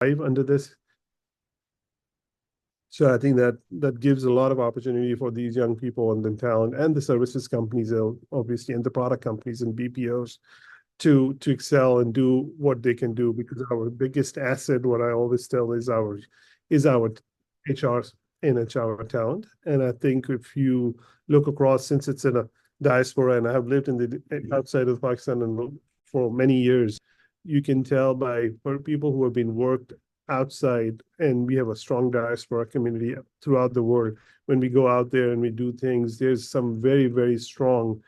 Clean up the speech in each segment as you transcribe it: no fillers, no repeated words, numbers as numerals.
under this. So I think that gives a lot of opportunity for these young people and the talent and the services companies, obviously, and the product companies and BPOs to excel and do what they can do. Because our biggest asset, what I always tell, is our HR and HR talent. And I think if you look across, since it's in a diaspora, and I have lived in the outside of Pakistan and for many years, you can tell by for people who have been worked outside, and we have a strong diaspora community throughout the world. When we go out there and we do things, there's some very, very strong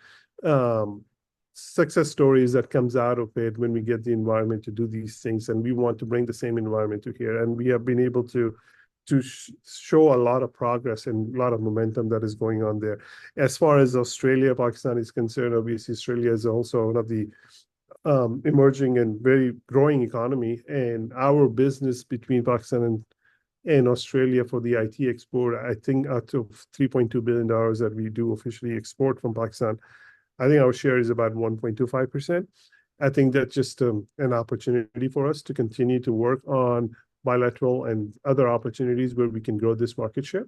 success stories that comes out of it when we get the environment to do these things, and we want to bring the same environment to here. And we have been able to show a lot of progress and a lot of momentum that is going on there. As far as Australia, Pakistan is concerned, obviously Australia is also one of the emerging and very growing economy, and our business between Pakistan and Australia for the IT export, I think out of $3.2 billion that we do officially export from Pakistan, I think our share is about 1.25%. I think that's just an opportunity for us to continue to work on bilateral and other opportunities where we can grow this market share.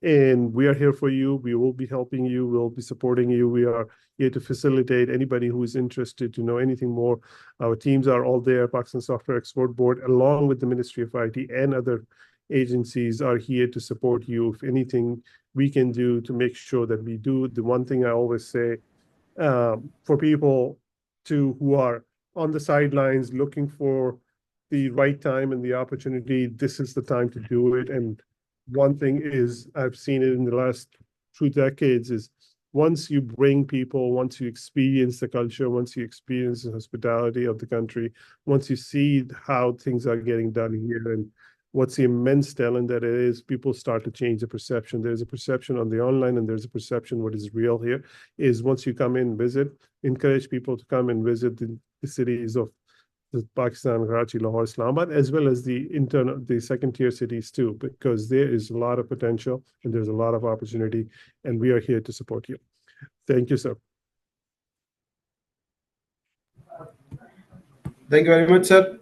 And we are here for you. We will be helping you. We'll be supporting you. We are here to facilitate anybody who is interested to know anything more. Our teams are all there. Pakistan Software Export Board, along with the Ministry of IT and other agencies, are here to support you. If anything we can do to make sure that we do. The one thing I always say, for people who are on the sidelines looking for the right time and the opportunity, this is the time to do it. And one thing is, I've seen it in the last 2 decades, is once you bring people, once you experience the culture, once you experience the hospitality of the country, once you see how things are getting done here and what's the immense talent that it is, people start to change the perception. There's a perception on the online, and there's a perception what is real here is once you come in, visit, encourage people to come and visit the cities of Pakistan, Karachi, Lahore, Islamabad, as well as the second-tier cities too, because there is a lot of potential and there's a lot of opportunity, and we are here to support you. Thank you, sir. Thank you very much, sir,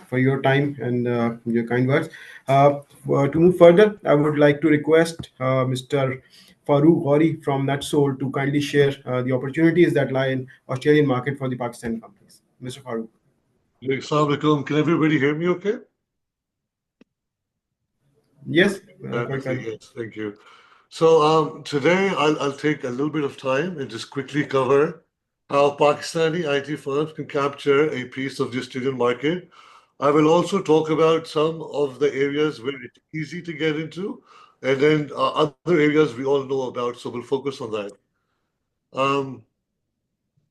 for your time and your kind words. To move further, I would like to request Mr. Farooq Ghori from NetSol to kindly share the opportunities that lie in Australian market for the Pakistani companies. Mr. Farooq. Assalamu alaikum. Can everybody hear me okay? Yes. Yes, thank you. So today I'll take a little bit of time and just quickly cover how Pakistani IT firms can capture a piece of the Australian market. I will also talk about some of the areas where it's easy to get into, and then other areas we all know about, so we'll focus on that.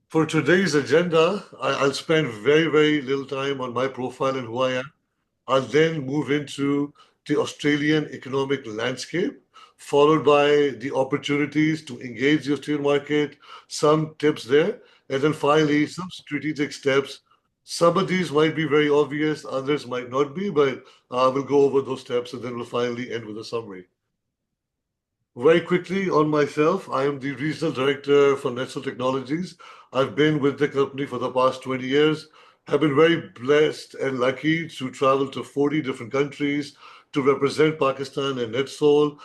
For today's agenda, I'll spend very, very little time on my profile and who I am. I'll then move into the Australian economic landscape, followed by the opportunities to engage the Australian market, some tips there, and then finally some strategic steps. Some of these might be very obvious, others might not be, but we'll go over those steps and then we'll finally end with a summary. Very quickly on myself, I am the Regional Director for NetSol Technologies. I've been with the company for the past 20 years. Have been very blessed and lucky to travel to 40 different countries to represent Pakistan and NetSol.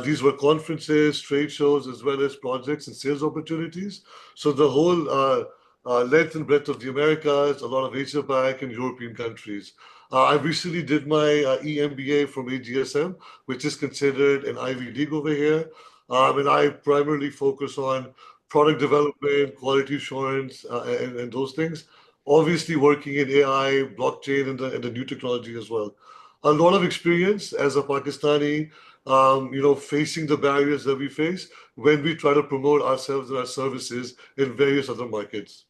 These were conferences, trade shows, as well as projects and sales opportunities. So the whole length and breadth of the Americas, a lot of Asia-Pac and European countries. I recently did my EMBA from AGSM, which is considered an Ivy League over here. And I primarily focus on product development, quality assurance, and those things. Obviously working in AI, blockchain, and the new technology as well. A lot of experience as a Pakistani, facing the barriers that we face when we try to promote ourselves and our services in various other markets.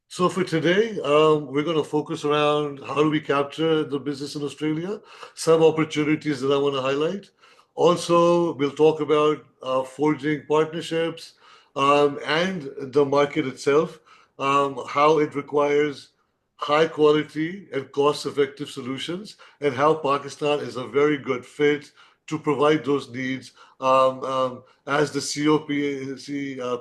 So for today, we're going to focus around how do we capture the business in Australia, some opportunities that I want to highlight. Also, we'll talk about forging partnerships and the market itself, how it requires high quality and cost-effective solutions, and how Pakistan is a very good fit to provide those needs. As the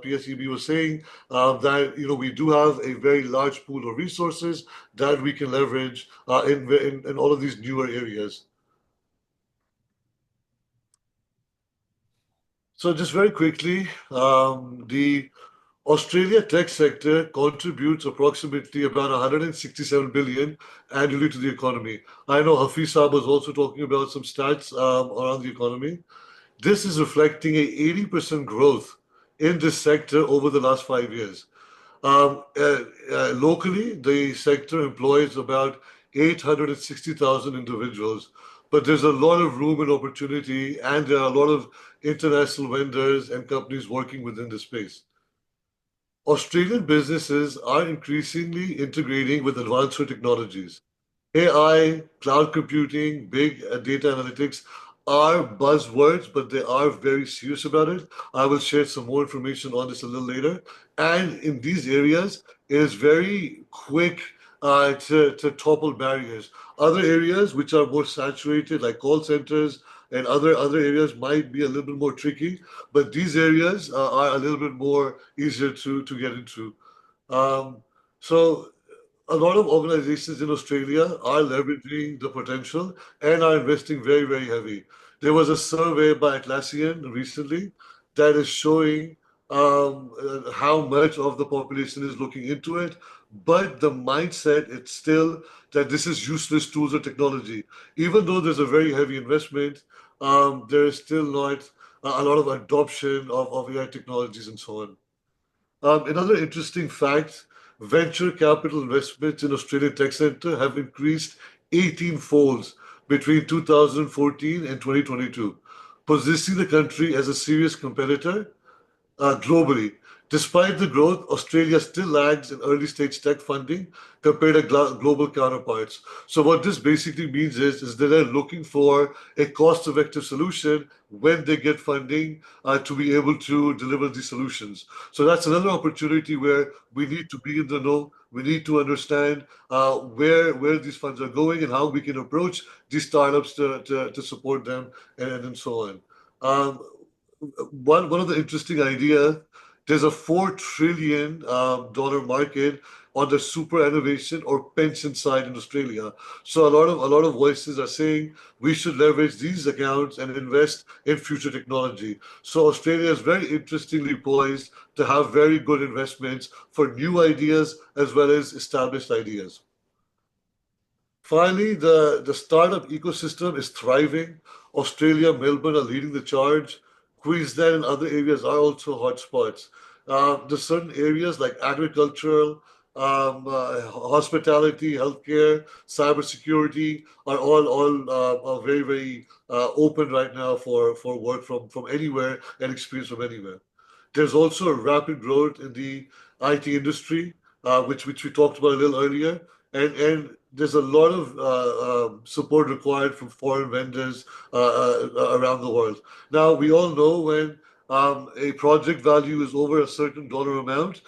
PSEB was saying, that we do have a very large pool of resources that we can leverage in all of these newer areas. So just very quickly, the Australia tech sector contributes approximately about 167 billion annually to the economy. I know Hafiz Saab was also talking about some stats around the economy. This is reflecting a 80% growth in this sector over the last 5 years. Locally, the sector employs about 860,000 individuals, but there's a lot of room and opportunity, and there are a lot of international vendors and companies working within the space. Australian businesses are increasingly integrating with advanced technologies. AI, cloud computing, big data analytics are buzzwords, but they are very serious about it. I will share some more information on this a little later. And in these areas, it is very quick to topple barriers. Other areas which are more saturated, like call centers and other areas, might be a little bit more tricky, but these areas are a little bit more easier to get into. So a lot of organizations in Australia are leveraging the potential and are investing very, very heavy. There was a survey by Atlassian recently that is showing how much of the population is looking into it, but the mindset it's still that this is useless tools or technology. Even though there's a very heavy investment, there is still not a lot of adoption of AI technologies and so on. Another interesting fact, venture capital investments in Australian tech sector have increased 18 folds between 2014 and 2022, positioning the country as a serious competitor globally. Despite the growth, Australia still lags in early stage tech funding compared to global counterparts. So what this basically means is that they're looking for a cost-effective solution when they get funding to be able to deliver these solutions. So that's another opportunity where we need to be in the know. We need to understand where these funds are going and how we can approach these startups to support them and so on. One of the interesting idea, there's a $4 trillion dollar market on the super innovation or pension side in Australia. So a lot of voices are saying we should leverage these accounts and invest in future technology. So Australia is very interestingly poised to have very good investments for new ideas as well as established ideas. Finally, the startup ecosystem is thriving. Australia, Melbourne are leading the charge. Queensland and other areas are also hotspots. There's certain areas like agricultural, hospitality, healthcare, cybersecurity are very, very open right now for work from anywhere and experience from anywhere. There's also a rapid growth in the IT industry, which we talked about a little earlier, and there's a lot of support required from foreign vendors around the world. Now, we all know when a project value is over a certain dollar amount,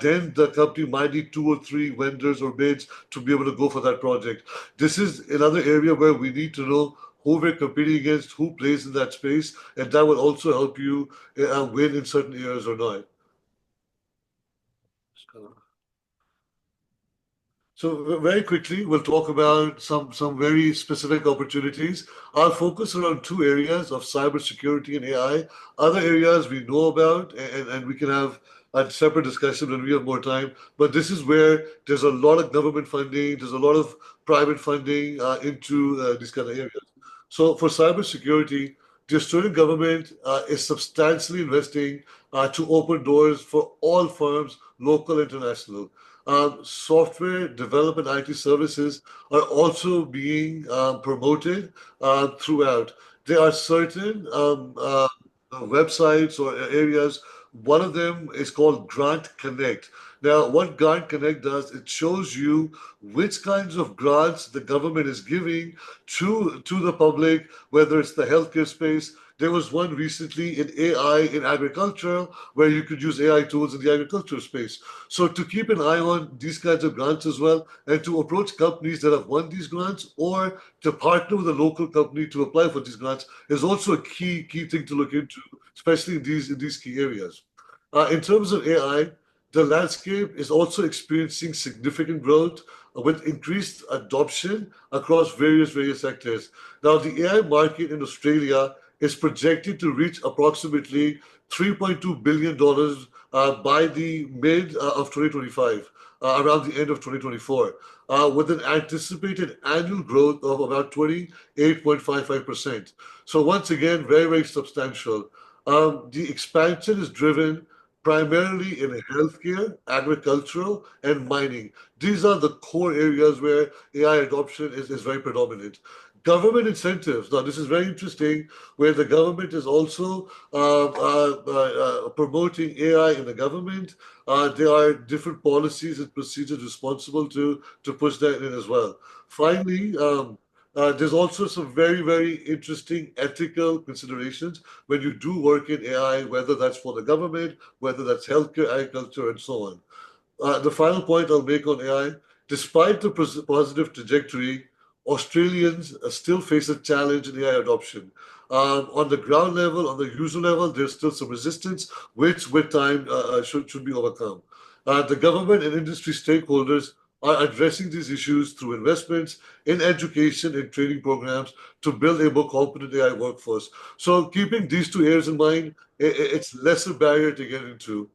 then the company might need 2 or 3 vendors or bids to be able to go for that project. This is another area where we need to know who we're competing against, who plays in that space, and that will also help you win in certain areas or not. So very quickly, we'll talk about some very specific opportunities. I'll focus around 2 areas of cybersecurity and AI. Other areas we know about, and we can have a separate discussion when we have more time. But this is where there's a lot of government funding, there's a lot of private funding into these kind of areas. So for cybersecurity, the Australian government is substantially investing to open doors for all firms, local, international. Software development IT services are also being promoted throughout. There are certain websites or areas. One of them is called Grant Connect. Now, what Grant Connect does, it shows you which kinds of grants the government is giving to the public, whether it's the healthcare space, There was one recently in AI in agriculture where you could use AI tools in the agriculture space. So to keep an eye on these kinds of grants as well, and to approach companies that have won these grants, or to partner with a local company to apply for these grants is also a key thing to look into, especially in these key areas. In terms of AI, the landscape is also experiencing significant growth with increased adoption across various sectors. Now, the AI market in Australia is projected to reach approximately $3.2 billion by the mid of 2025, around the end of 2024, with an anticipated annual growth of about 28.55%. So once again, very substantial. The expansion is driven primarily in healthcare, agricultural, and mining. These are the core areas where AI adoption is very predominant. Government incentives. Now, this is very interesting, where the government is also promoting AI in the government. There are different policies and procedures responsible to push that in as well. Finally, there's also some very interesting ethical considerations when you do work in AI, whether that's for the government, whether that's healthcare, agriculture, and so on. The final point I'll make on AI, despite the positive trajectory, Australians still face a challenge in AI adoption. On the ground level, on the user level, there's still some resistance, which with time should be overcome. The government and industry stakeholders are addressing these issues through investments in education and training programs to build a more competent AI workforce. So keeping these two areas in mind, it's less a barrier to get into.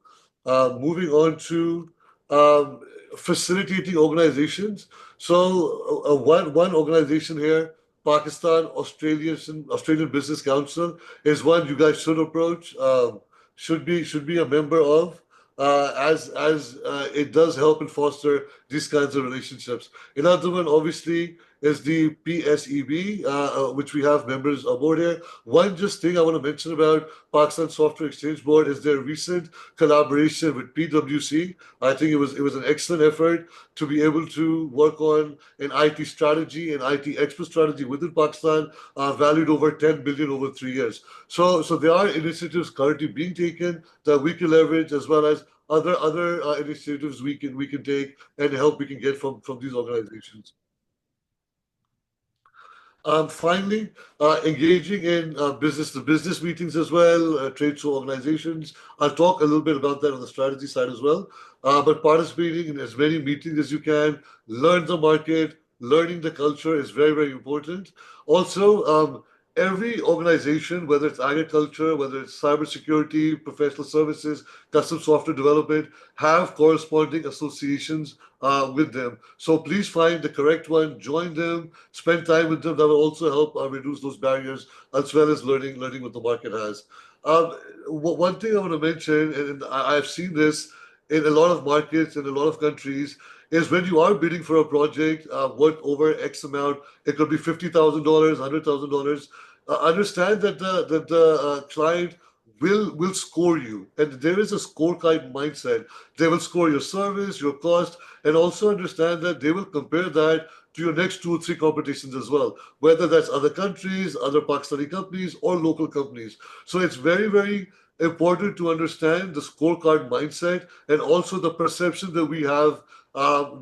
Moving on to um, facilitating organizations. So one organization here, Pakistan Australian Business Council, is one you guys should approach. Should be a member of, as it does help and foster these kinds of relationships. Another one, obviously, is the PSEB, which we have members aboard here. One just thing I want to mention about Pakistan Software Exchange Board is their recent collaboration with PwC. I think it was an excellent effort to be able to work on an IT strategy, an IT expert strategy within Pakistan, valued over 10 billion over 3 years. So there are initiatives currently being taken that we can leverage, as well as other initiatives we can take and help we can get from these organizations. Finally, engaging in business-to-business meetings as well, trade show organizations. I'll talk a little bit about that on the strategy side as well. But participating in as many meetings as you can, learn the market, learning the culture is very important. Also, every organization, whether it's agriculture, whether it's cybersecurity, professional services, custom software development, have corresponding associations with them. So please find the correct one, join them, spend time with them. That will also help reduce those barriers, as well as learning what the market has. One thing I want to mention, and I've seen this in a lot of markets in a lot of countries, is when you are bidding for a project worth over X amount, it could be $50,000, $100,000. Understand that the client will score you, and there is a scorecard mindset. They will score your service, your cost, and also understand that they will compare that to your next 2 or 3 competitions as well, whether that's other countries, other Pakistani companies, or local companies. So it's very important to understand the scorecard mindset and also the perception that we have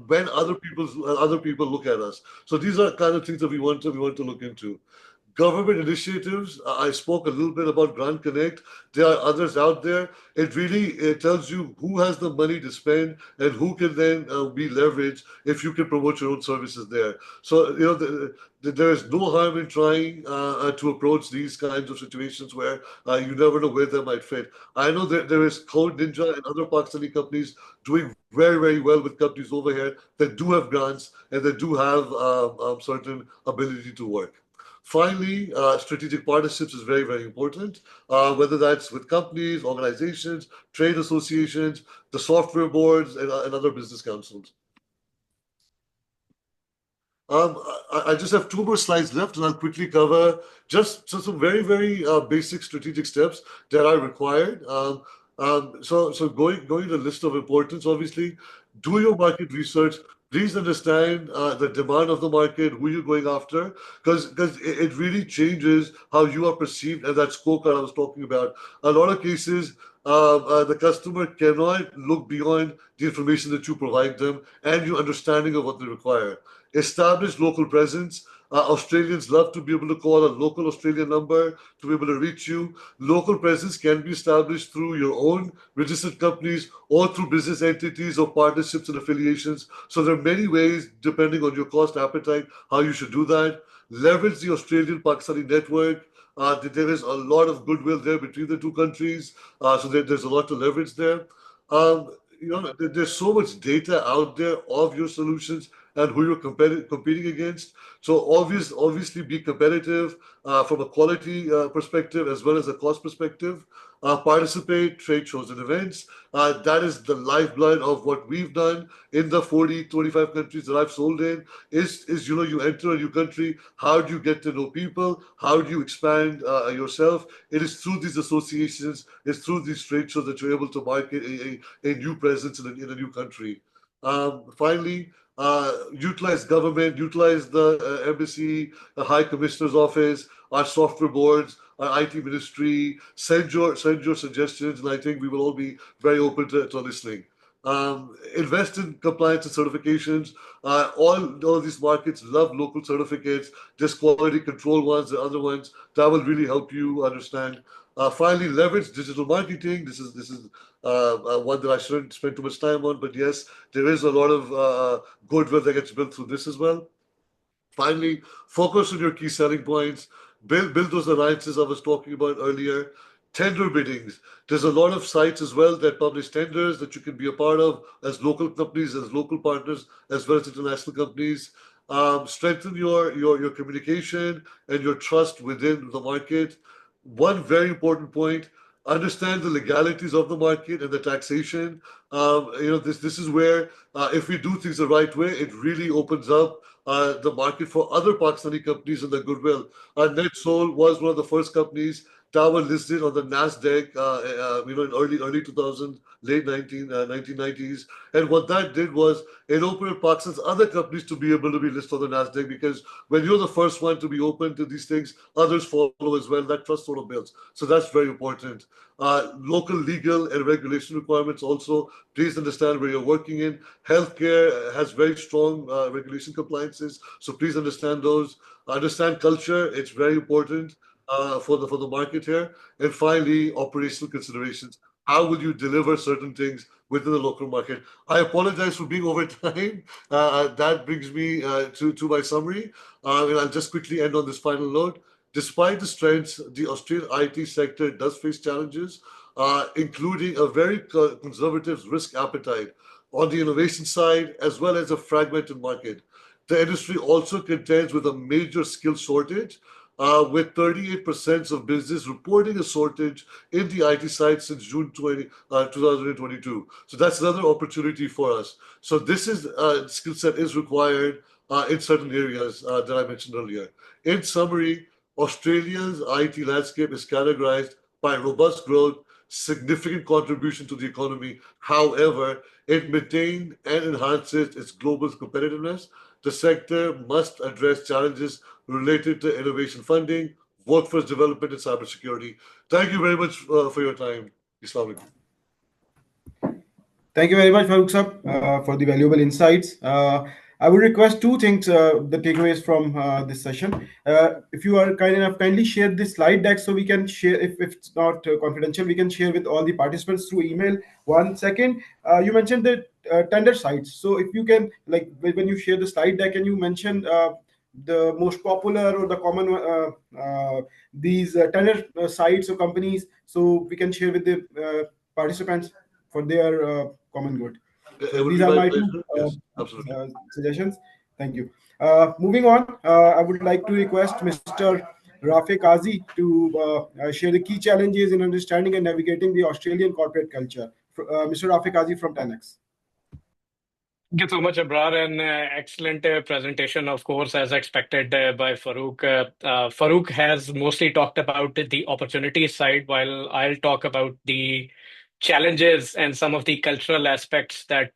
when other people look at us. So these are kind of things that we want to look into. Government initiatives. I spoke a little bit about Grant Connect. There are others out there. It tells you who has the money to spend and who can then be leveraged if you can promote your own services there. So there is no harm in trying to approach these kinds of situations where you never know where they might fit. I know that there is Code Ninja and other Pakistani companies doing very well with companies over here that do have grants and that do have certain ability to work. Finally, strategic partnerships is very important, whether that's with companies, organizations, trade associations, the software boards, and other business councils. I just have 2 more slides left, and I'll quickly cover just some very basic strategic steps that are required. So going to the list of importance, obviously, do your market research. please understand the demand of the market, who you're going after, because it really changes how you are perceived, and that scorecard I was talking about. A lot of cases, the customer cannot look beyond the information that you provide them and your understanding of what they require. Establish local presence. Australians love to be able to call a local Australian number to be able to reach you. Local presence can be established through your own registered companies or through business entities or partnerships and affiliations. So there are many ways, depending on your cost appetite, how you should do that. Leverage the Australian Pakistani network. There is a lot of goodwill there between the two countries, so there's a lot to leverage there. There's so much data out there of your solutions and who you're competing against. So obviously be competitive from a quality perspective as well as a cost perspective. Participate, trade shows and events. That is the lifeblood of what we've done in the 40, 25 countries that I've sold in. You enter a new country. How do you get to know people? How do you expand yourself? It is through these associations, it's through these trade shows that you're able to market a new presence in a new country. Finally, utilize government, utilize the embassy, the High Commissioner's office, our software boards, our IT ministry. Send your suggestions, and I think we will all be very open to listening. Invest in compliance and certifications. All these markets love local certificates. There's quality control ones and other ones that will really help you understand. Finally, leverage digital marketing. This is one that I shouldn't spend too much time on, but yes, there is a lot of goodwill that gets built through this as well. Finally, focus on your key selling points. Build those alliances I was talking about earlier. Tender biddings. There's a lot of sites as well that publish tenders that you can be a part of as local companies, as local partners, as well as international companies. Strengthen your communication and your trust within the market. One very important point: understand the legalities of the market and the taxation. This is where if we do things the right way, it really opens up the market for other Pakistani companies and the goodwill. NetSol was one of the first companies that were listed on the Nasdaq, in early 2000s, late 1990s. And what that did was it opened up Pakistan's other companies to be able to be listed on the Nasdaq, because when you're the first one to be open to these things, others follow as well. That trust sort of builds. So that's very important. Local legal and regulation requirements also. Please understand where you're working in. Healthcare has very strong regulation compliances, so please understand those. Understand culture; it's very important for the market here. And finally, operational considerations. How will you deliver certain things within the local market? I apologize for being over time. That brings me to my summary. And I'll just quickly end on this final note. Despite the strengths, the Australian IT sector does face challenges, including a very conservative risk appetite on the innovation side, as well as a fragmented market. The industry also contends with a major skill shortage, with 38% of business reporting a shortage in the IT side since June 2022. So that's another opportunity for us. So this is skill set is required in certain areas that I mentioned earlier. In summary, Australia's IT landscape is categorized by robust growth, significant contribution to the economy. However, it maintains and enhances its global competitiveness. The sector must address challenges related to innovation funding, workforce development, and cybersecurity. Thank you very much for your time. Islam alaikum. Thank you very much, Farooq Sab, for the valuable insights. I would request two things, the takeaways from this session. If you are kind enough, kindly share this slide deck so we can share, if it's not confidential, we can share with all the participants through email. One second, you mentioned the tender sites. So if you can, like when you share the slide deck, and you mention the most popular or the common these tender sites or companies, so we can share with the participants for their common good. It So would these be are my my pleasure. two Yes, absolutely. suggestions. Thank you. Moving on, I would like to request Mr. Rafe Kazi to share the key challenges in understanding and navigating the Australian corporate culture. Mr. Rafe Kazi from 10x. Thank you so much, Abrar, and excellent presentation, of course, as expected by Farooq. Farooq has mostly talked about the opportunity side, while I'll talk about the challenges and some of the cultural aspects that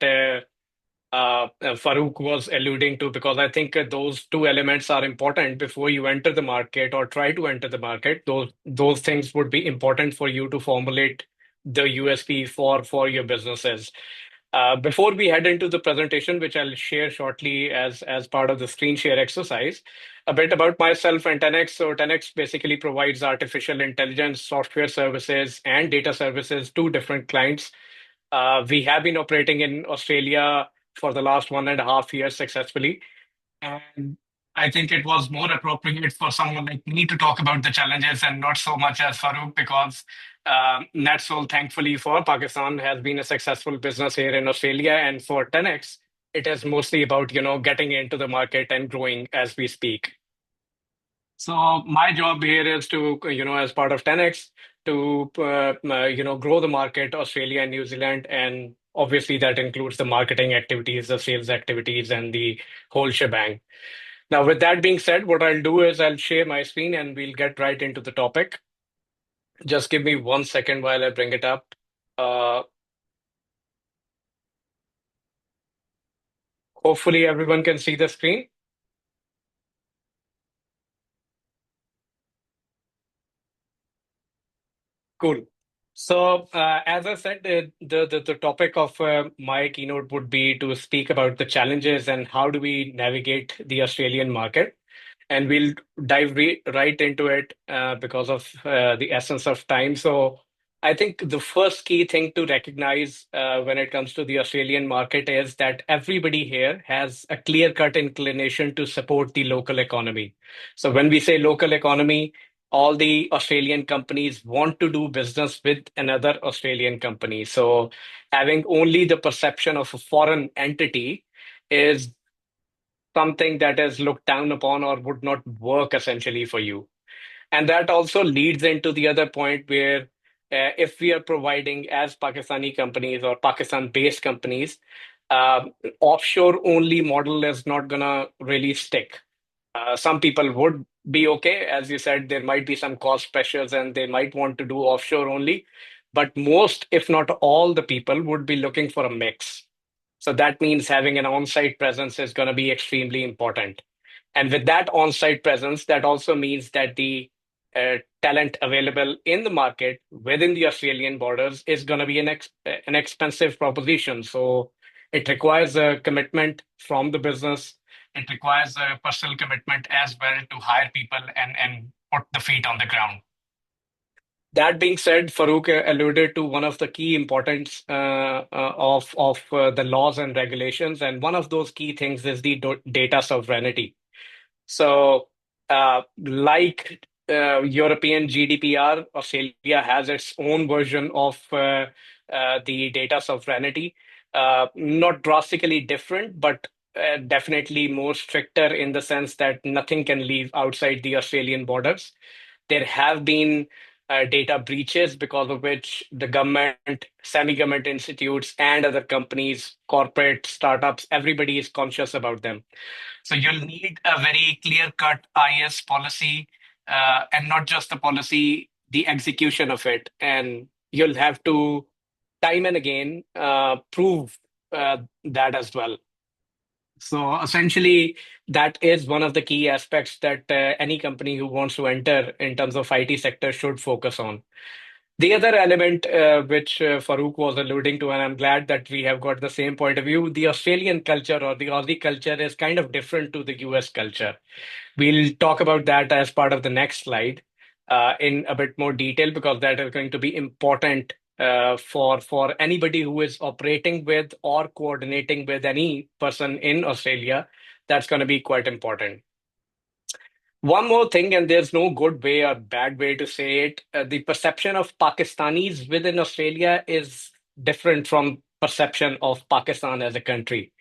Farouk was alluding to, because I think those two elements are important before you enter the market or try to enter the market. Those things would be important for you to formulate the USP for your businesses. Before we head into the presentation, which I'll share shortly as part of the screen share exercise, a bit about myself and 10x. So 10x basically provides artificial intelligence, software services, and data services to different clients. We have been operating in Australia for the last 1.5 years successfully. And I think it was more appropriate for someone like me to talk about the challenges and not so much as Farouk, because NetSol, thankfully for Pakistan, has been a successful business here in Australia. And for 10x, it is mostly about, getting into the market and growing as we speak. So my job here is to, as part of 10x, to, grow the market, Australia and New Zealand. And obviously that includes the marketing activities, the sales activities, and the whole shebang. Now, with that being said, what I'll do is I'll share my screen and we'll get right into the topic. Just give me 1 second while I bring it up. Hopefully everyone can see the screen. Cool. So, as I said, the topic of my keynote would be to speak about the challenges and how do we navigate the Australian market. And we'll dive right into it because of the essence of time. So, I think the first key thing to recognize when it comes to the Australian market is that everybody here has a clear-cut inclination to support the local economy. So, when we say local economy, all the Australian companies want to do business with another Australian company. So, having only the perception of a foreign entity is something that is looked down upon or would not work essentially for you. And that also leads into the other point where if we are providing as Pakistani companies or Pakistan-based companies, offshore only model is not gonna really stick. Some people would be okay. As you said, there might be some cost pressures and they might want to do offshore only. But most, if not all, the people would be looking for a mix. So that means having an on-site presence is going to be extremely important. And with that on-site presence, that also means that the talent available in the market within the Australian borders is going to be an expensive proposition. So it requires a commitment from the business. It requires a personal commitment as well to hire people and put the feet on the ground. That being said, Farouk alluded to one of the key importance of the laws and regulations, and one of those key things is the data sovereignty. So, like European GDPR, Australia has its own version of the data sovereignty. Not drastically different, but definitely more stricter in the sense that nothing can leave outside the Australian borders. There have been data breaches because of which the government, semi-government institutes, and other companies, corporate startups, everybody is conscious about them. So you'll need a very clear-cut IS policy, and not just the policy, the execution of it. And you'll have to, time and again, prove that as well. So essentially, that is one of the key aspects that any company who wants to enter in terms of IT sector should focus on. The other element which Farouk was alluding to, and I'm glad that we have got the same point of view, the Australian culture or the Aussie culture is kind of different to the US culture. We'll talk about that as part of the next slide in a bit more detail because that is going to be important for anybody who is operating with or coordinating with any person in Australia. That's going to be quite important. One more thing, and there's no good way or bad way to say it. The perception of Pakistanis within Australia is different from perception of Pakistan as a country.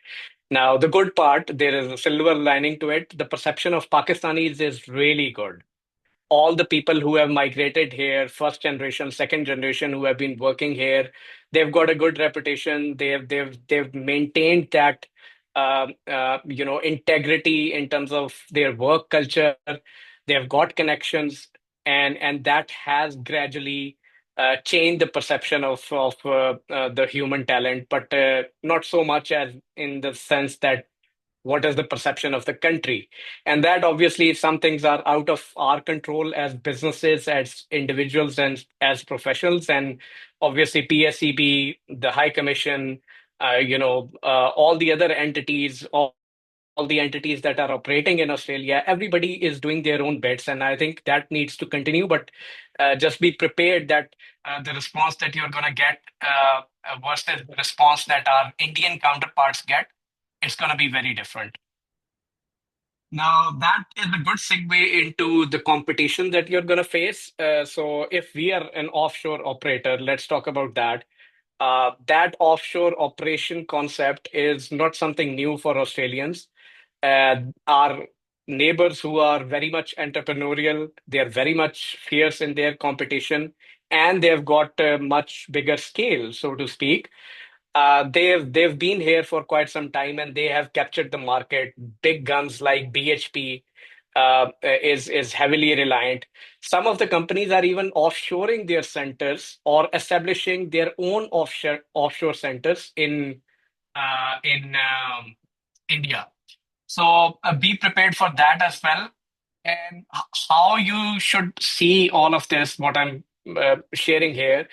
Now, the good part, there is a silver lining to it. The perception of Pakistanis is really good. All the people who have migrated here, first generation, second generation, who have been working here, they've got a good reputation. They've maintained that integrity in terms of their work culture. They've got connections, and that has gradually change the perception of the human talent, but not so much as in the sense that what is the perception of the country. And that obviously some things are out of our control as businesses, as individuals, and as professionals. And obviously PSEB, the High Commission, all the other entities, all the entities that are operating in Australia, everybody is doing their own bits. And I think that needs to continue. But just be prepared that the response that you're going to get versus the response that our Indian counterparts get, it's going to be very different. Now, that is a good segue into the competition that you're going to face. So, if we are an offshore operator, let's talk about that. That offshore operation concept is not something new for Australians. Our neighbors who are very much entrepreneurial, they're very much fierce in their competition, and they've got a much bigger scale, so to speak. They've been here for quite some time, and they have captured the market. Big guns like BHP is heavily reliant. Some of the companies are even offshoring their centers or establishing their own offshore centers in India. So be prepared for that as well. And how you should see all of this, what I'm sharing here,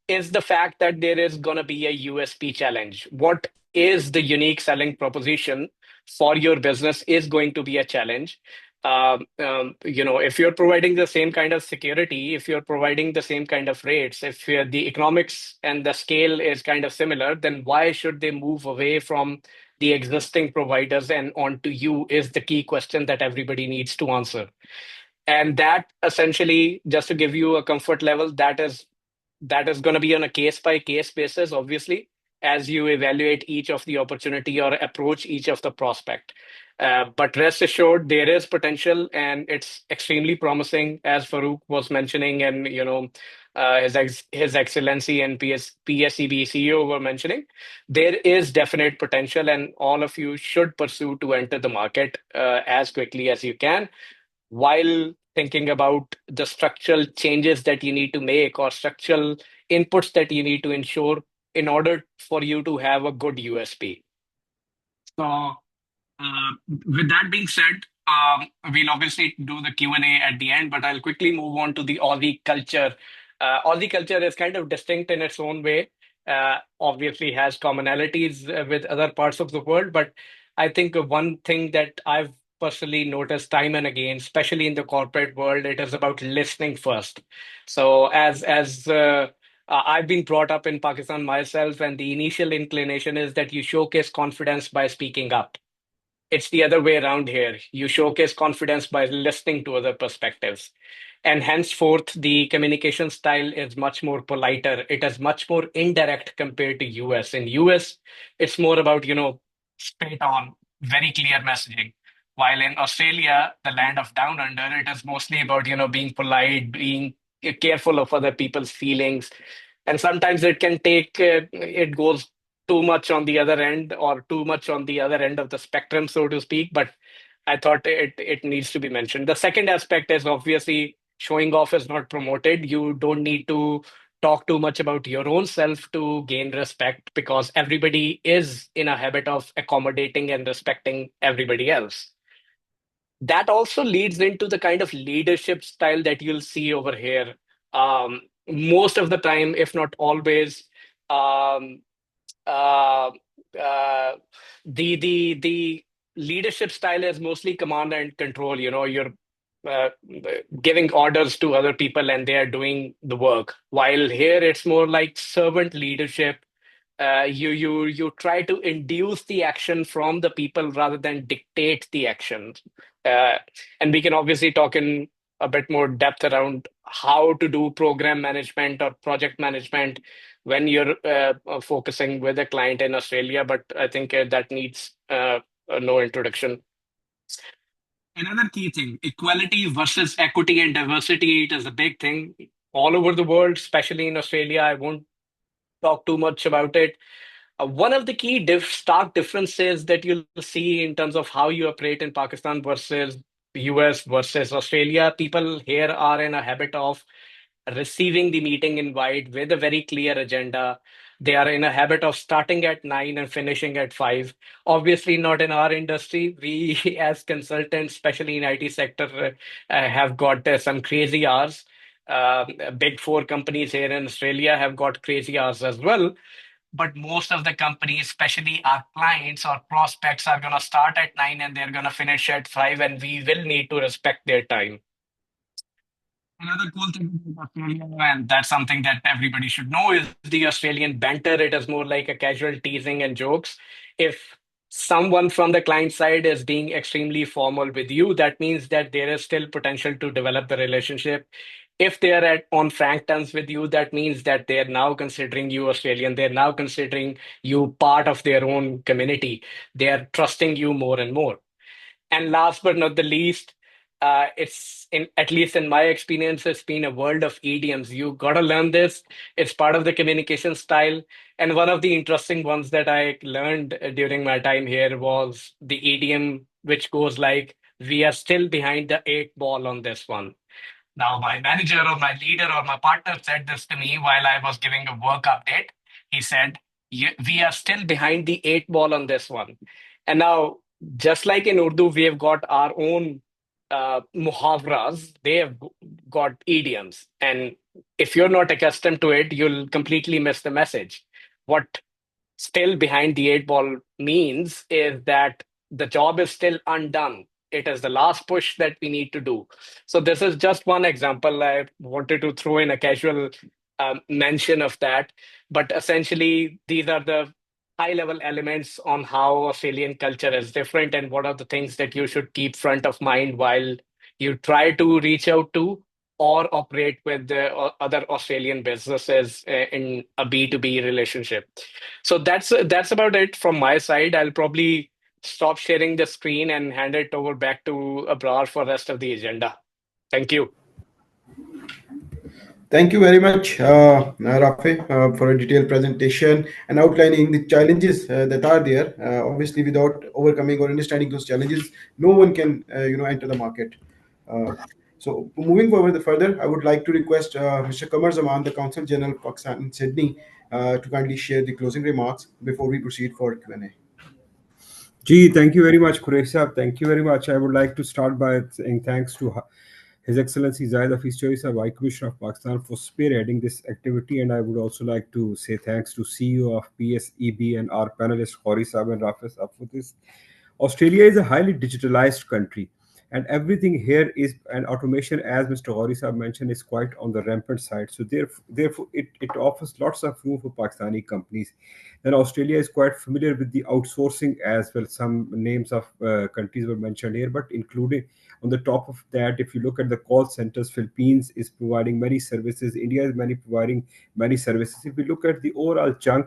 is the fact that there is going to be a USP challenge. What is the unique selling proposition for your business is going to be a challenge. If you're providing the same kind of security, if you're providing the same kind of rates, if the economics and the scale is kind of similar, then why should they move away from the existing providers and onto you is the key question that everybody needs to answer. And that essentially, just to give you a comfort level, that is going to be on a case by case basis, obviously, as you evaluate each of the opportunity or approach each of the prospect. But rest assured, there is potential, and it's extremely promising, as Farooq was mentioning, and His Excellency and PSEB CEO were mentioning. There is definite potential, and all of you should pursue to enter the market as quickly as you can, while thinking about the structural changes that you need to make or structural inputs that you need to ensure in order for you to have a good USP. So, with that being said, we'll obviously do the Q&A at the end, but I'll quickly move on to the Aussie culture. Aussie culture is kind of distinct in its own way. Obviously has commonalities with other parts of the world, but I think one thing that I've personally noticed time and again, especially in the corporate world, it is about listening first. So I've been brought up in Pakistan myself, and the initial inclination is that you showcase confidence by speaking up. It's the other way around here. You showcase confidence by listening to other perspectives. And henceforth, the communication style is much more politer. It is much more indirect compared to US. In US, it's more about, straight on, very clear messaging. While in Australia, the land of down under, it is mostly about, being polite, being careful of other people's feelings. And sometimes it goes too much on the other end or too much on the other end of the spectrum, so to speak. But I thought it needs to be mentioned. The second aspect is obviously showing off is not promoted. You don't need to talk too much about your own self to gain respect, because everybody is in a habit of accommodating and respecting everybody else. That also leads into the kind of leadership style that you'll see over here. Most of the time, if not always, um, uh, uh, the leadership style is mostly command and control. You're uh, giving orders to other people, and they are doing the work. While here, it's more like servant leadership. You try to induce the action from the people rather than dictate the action. Uh, and we can obviously talk in a bit more depth around how to do program management or project management when you're focusing with a client in Australia, but I think that needs no introduction. Another key thing, equality versus equity and diversity, it is a big thing all over the world, especially in Australia. I won't talk too much about it. One of the key stark differences that you'll see in terms of how you operate in Pakistan versus US versus Australia, people here are in a habit of receiving the meeting invite with a very clear agenda. They are in a habit of starting at 9 and finishing at 5. Obviously, not in our industry. We, as consultants, especially in IT sector, have got some crazy hours. Big four companies here in Australia have got crazy hours as well. But most of the companies, especially our clients or prospects, are going to start at 9 and they're going to finish at 5, and we will need to respect their time. Another cool thing about Australia, and that's something that everybody should know, is the Australian banter. It is more like a casual teasing and jokes. If someone from the client side is being extremely formal with you, that means that there is still potential to develop the relationship. If they are on frank terms with you, that means that they are now considering you Australian. They're now considering you part of their own community. They are trusting you more and more. And last but not the least, it's in at least in my experience, it's been a world of idioms. You gotta learn this. It's part of the communication style. And one of the interesting ones that I learned during my time here was the idiom which goes like, "We are still behind the eight ball on this one." Now, my manager or my leader or my partner said this to me while I was giving a work update. He said, We are still behind the eight ball on this one." And now, just like in Urdu, we have got our own muhavras, they have got idioms. And if you're not accustomed to it, you'll completely miss the message. What still behind the eight ball means is that the job is still undone. It is the last push that we need to do. So this is just one example. I wanted to throw in a casual mention of that, but essentially these are the high level elements on how Australian culture is different and what are the things that you should keep front of mind while you try to reach out to or operate with the other Australian businesses in a B2B relationship. So that's about it from my side. I'll probably stop sharing the screen and hand it over back to Abrar for rest of the agenda. Thank you. Thank you very much, Rafe, for a detailed presentation and outlining the challenges that are there. Obviously, without overcoming or understanding those challenges, no one can, enter the market. Uh, so, moving forward further, I would like to request Mr. Kamar Zaman, the Consul General of Pakistan in Sydney, to kindly share the closing remarks before we proceed for Q&A. Gee, thank you very much, Quresh Saab. Thank you very much. I would like to start by saying thanks to His Excellency Zahid Hafiz Choice, High Commissioner of Pakistan, for spearheading this activity. And I would also like to say thanks to CEO of PSEB and our panelists, Khori Saab and Rafis Saab, for this. Australia is a highly digitalized country, and everything here is, and automation, as Mr. Khori Saab mentioned, is quite on the rampant side. So therefore it offers lots of room for Pakistani companies. Then Australia is quite familiar with the outsourcing as well. Some names of countries were mentioned here, but including on the top of that, if you look at the call centers, Philippines is providing many services. India is providing many services. If we look at the overall chunk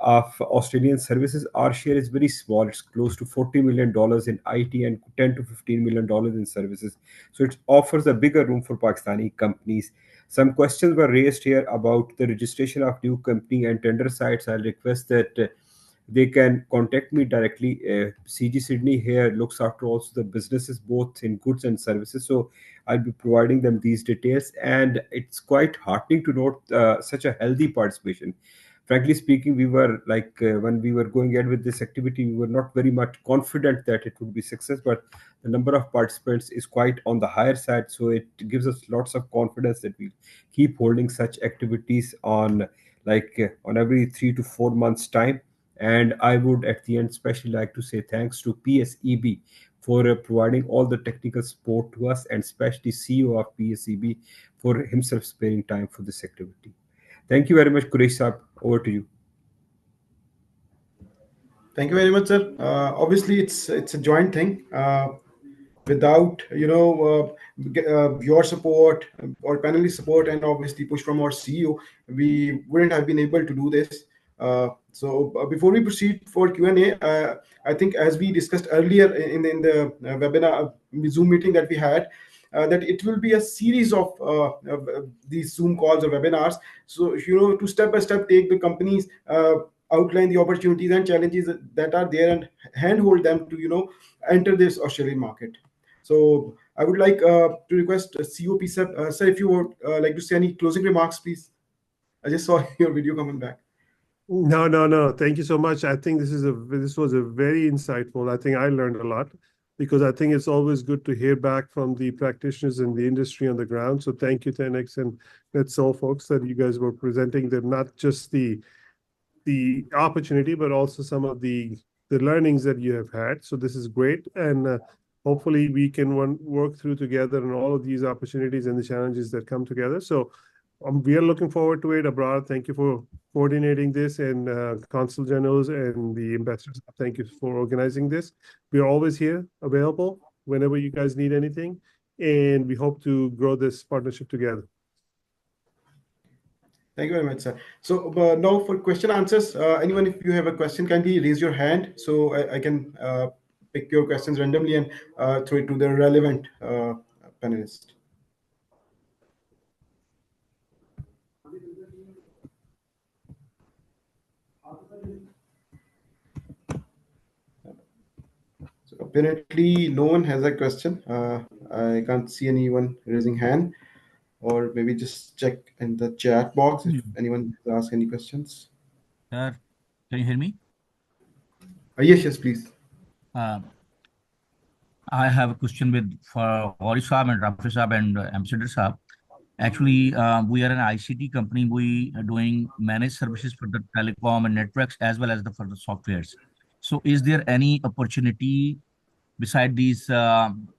of Australian services, our share is very small. It's close to $40 million in IT and $10 to $15 million in services. So it offers a bigger room for Pakistani companies. Some questions were raised here about the registration of new company and tender sites. I'll request that they can contact me directly. CG Sydney here looks after also the businesses both in goods and services. So I'll be providing them these details. And it's quite heartening to note such a healthy participation. Frankly speaking, we were like when we were going ahead with this activity, we were not very much confident that it would be success, but the number of participants is quite on the higher side. So it gives us lots of confidence that we keep holding such activities on on every 3 to 4 months time. And I would at the end especially like to say thanks to PSEB for providing all the technical support to us, and especially CEO of PSEB for himself sparing time for this activity. Thank you very much, Quresh Saab. Over to you. Thank you very much, sir. Obviously, it's a joint thing. Without your support or panelist support, and obviously push from our CEO, we wouldn't have been able to do this. So before we proceed for Q&A, I think as we discussed earlier in the webinar Zoom meeting that we had, that it will be a series of these Zoom calls or webinars. So to step by step take the companies, outline the opportunities and challenges that are there, and handhold them to enter this Australian market. So I would like to request CEO PSEB, sir, if you would like to say any closing remarks, please. I just saw your video coming back. No. Thank you so much. I think this was a very insightful. I think I learned a lot because I think it's always good to hear back from the practitioners in the industry on the ground. So thank you, 10X and NetSol folks, that you guys were presenting them, not just the opportunity, but also some of the learnings that you have had. So this is great. And hopefully we can work through together on all of these opportunities and the challenges that come together. So we are looking forward to it. Abrar, thank you for coordinating this, and Consul Generals and the ambassadors, thank you for organizing this. We are always here, available whenever you guys need anything, and we hope to grow this partnership together. Thank you very much, sir. So now for question answers, anyone, if you have a question, kindly raise your hand so I can pick your questions randomly and throw it to the relevant panelist. So apparently no one has a question. I can't see anyone raising hand, or maybe just check in the chat box if anyone has asked any questions. Sir, can you hear me? Yes, please. I have a question for Gauri Saab and Rafi Saab and Ambassador Saab. Actually, we are an ICT company. We are doing managed services for the telecom and networks as well as for the softwares. So is there any opportunity beside these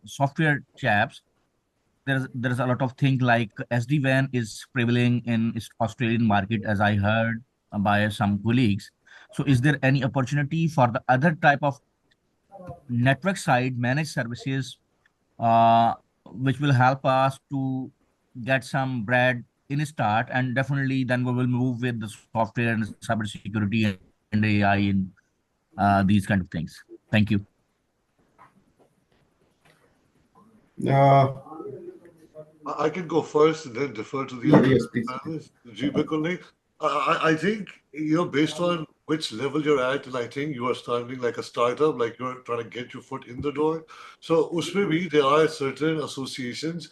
software chaps? There's a lot of things like SD-WAN is prevailing in Australian market, as I heard by some colleagues. So is there any opportunity for the other type of network side managed services, which will help us to get some bread in a start, and definitely then we will move with the software and cybersecurity and AI and these kind of things. Thank you. I can go first and then defer to the Yes, please. panelists. I think, based on which level you're at, and I think you are starting like a startup, like you're trying to get your foot in the door. So usme bhi, there are certain associations.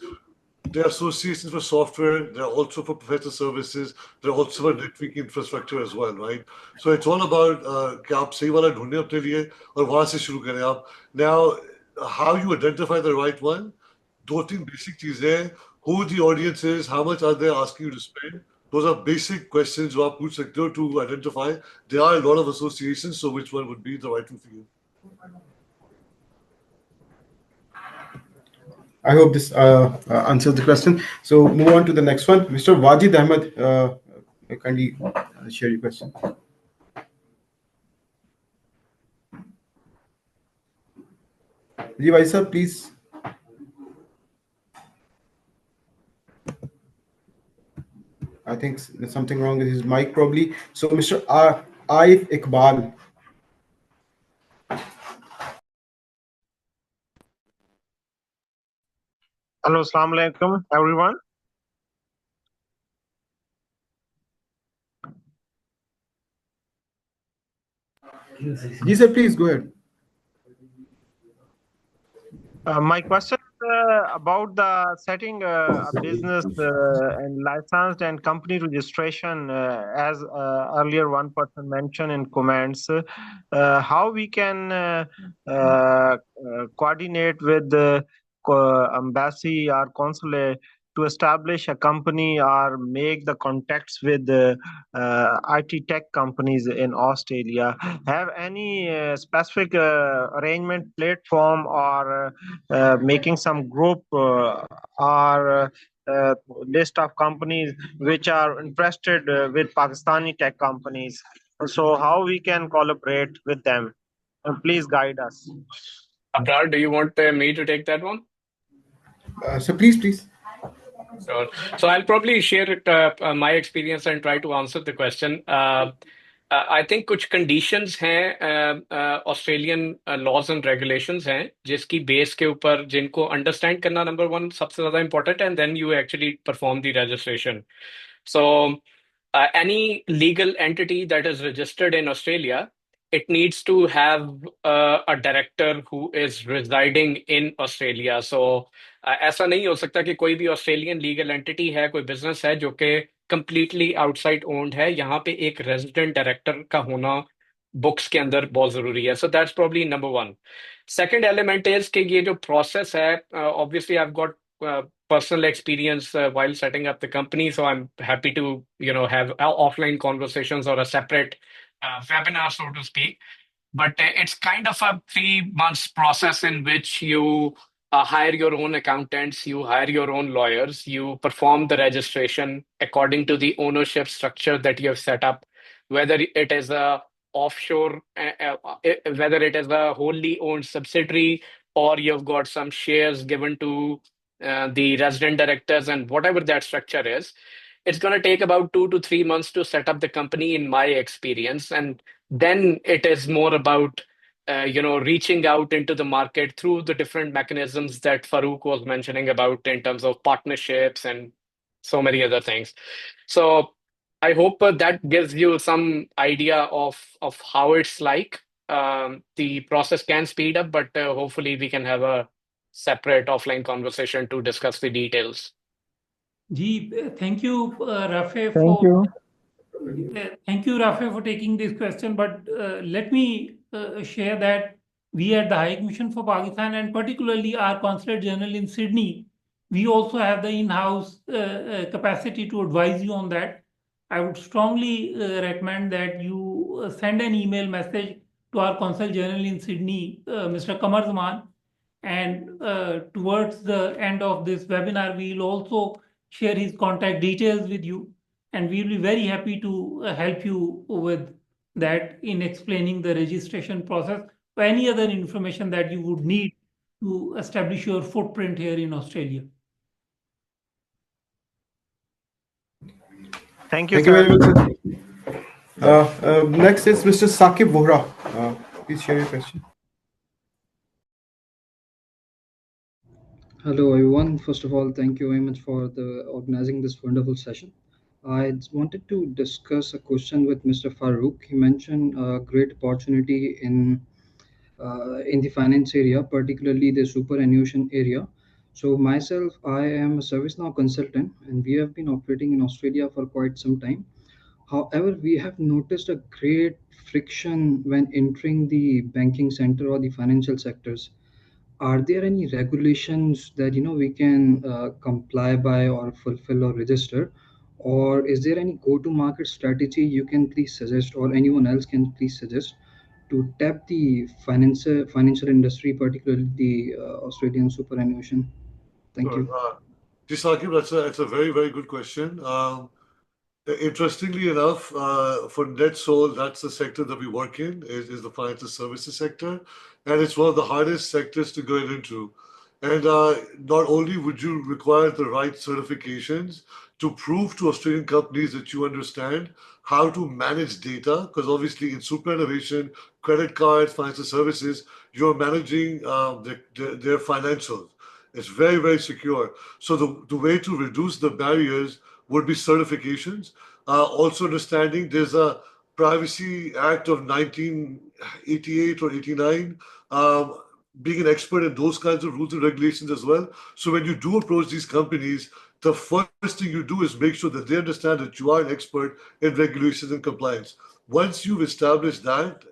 There are associations for software. There are also for professional services. There are also for network infrastructure as well, right? So it's all about कि आप सही वाला ढूंढें अपने लिए और वहां से शुरू करें आप. Now, how you identify the right one? दो तीन basic चीजें. Who the audience is? How much are they asking you to spend? Those are basic questions you पूछ सकते हो to identify. There are a lot of associations, so which one would be the right one for you? I hope this answers the question. So move on to the next one. Mr. Wajid Ahmed, kindly share your question. Ji Bhai sir, please. I think there's something wrong with his mic probably. So Mr. Aif Iqbal. Hello, Assalamu alaikum, everyone. Ji sir, please go ahead. My question is about the setting a business and licensed and company registration, as earlier one person mentioned in comments, how we can coordinate with the embassy or consulate to establish a company or make the contacts with the IT tech companies in Australia. Have any specific arrangement platform or making some group or list of companies which are interested with Pakistani tech companies? So how we can collaborate with them? Please guide us. Abrar, do you want me to take that one? So please. Sure. So I'll probably share my experience and try to answer the question. I think कुछ conditions हैं Australian laws and regulations हैं जिसकी base के ऊपर जिनको understand करना number one सबसे ज़्यादा important, and then you actually perform the registration. So any legal entity that is registered in Australia it needs to have a director who is residing in Australia. So ऐसा नहीं हो सकता कि कोई भी Australian legal entity है, कोई business है जो कि कंप्लीटली आउटसाइड ओन्ड है, यहाँ पे एक रेजिडेंट डायरेक्टर का होना बुक्स के अंदर बहुत जरूरी है. So that's probably number one. Second element is कि ये जो प्रोसेस है, obviously I have got personal experience while setting up the company, so I'm happy to have offline conversations or a separate webinar, so to speak. But it's kind of a 3 months process in which you hire your own accountants, you hire your own lawyers, you perform the registration according to the ownership structure that you have set up, whether it is a offshore, whether it is a wholly owned subsidiary, or you've got some shares given to the resident directors, and whatever that structure is. It's going to take about 2 to 3 months to set up the company, in my experience. And then it is more about reaching out into the market through the different mechanisms that Farouk was mentioning about in terms of partnerships and so many other things. So I hope that gives you some idea of how it's like. The process can speed up, but hopefully we can have a separate offline conversation to discuss the details. Thank you, Rafe, Thank you. Thank you, Rafe, for taking this question. But let me share that we at the High Commission for Pakistan, and particularly our Consulate General in Sydney, we also have the in-house capacity to advise you on that. I would strongly recommend that you send an email message to our Consul General in Sydney, Mr. Kamar Zaman, and towards the end of this webinar, we will also share his contact details with you, and we will be very happy to help you with that in explaining the registration process or any other information that you would need to establish your footprint here in Australia. Thank you, Thank you sir. very much, sir. Next is Mr. Saqib Vohra. Please share your question. Hello, everyone. First of all, thank you very much for organizing this wonderful session. I wanted to discuss a question with Mr. Farouk. He mentioned a great opportunity in the finance area, particularly the superannuation area. So myself, I am a ServiceNow consultant, and we have been operating in Australia for quite some time. However, we have noticed a great friction when entering the banking sector or the financial sectors. Are there any regulations that we can comply by or fulfill or register, or is there any go-to-market strategy you can please suggest, or anyone else can please suggest, to tap the financial industry, particularly the Australian superannuation? Thank you. Saqib, that's a very, very good question. Interestingly enough, for NetSol, that's the sector that we work in, is the financial services sector. And it's one of the hardest sectors to get into. And not only would you require the right certifications to prove to Australian companies that you understand how to manage data, because obviously in superannuation, credit cards, financial services, you're managing their financials. It's very, very secure. So the way to reduce the barriers would be certifications. Also understanding there's a Privacy Act of 1988 or 89, being an expert in those kinds of rules and regulations as well. So when you do approach these companies, the first thing you do is make sure that they understand that you are an expert in regulations and compliance. Once you've established that,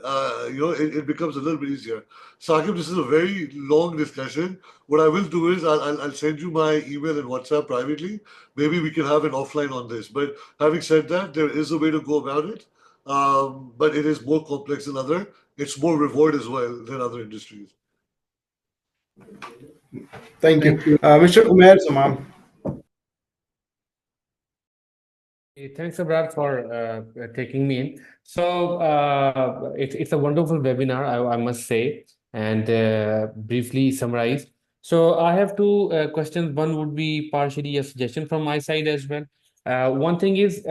it becomes a little bit easier. Saqib, this is a very long discussion. What I will do is I'll send you my email and WhatsApp privately. Maybe we can have an offline on this. But having said that, there is a way to go about it. But it is more complex than other. It's more reward as well than other industries. Thank you. Mr. Umair Zaman. Thanks, Abrar, for taking me in. So it's a wonderful webinar, I must say, and briefly summarize. So I have two questions. One would be partially a suggestion from my side as well. One thing is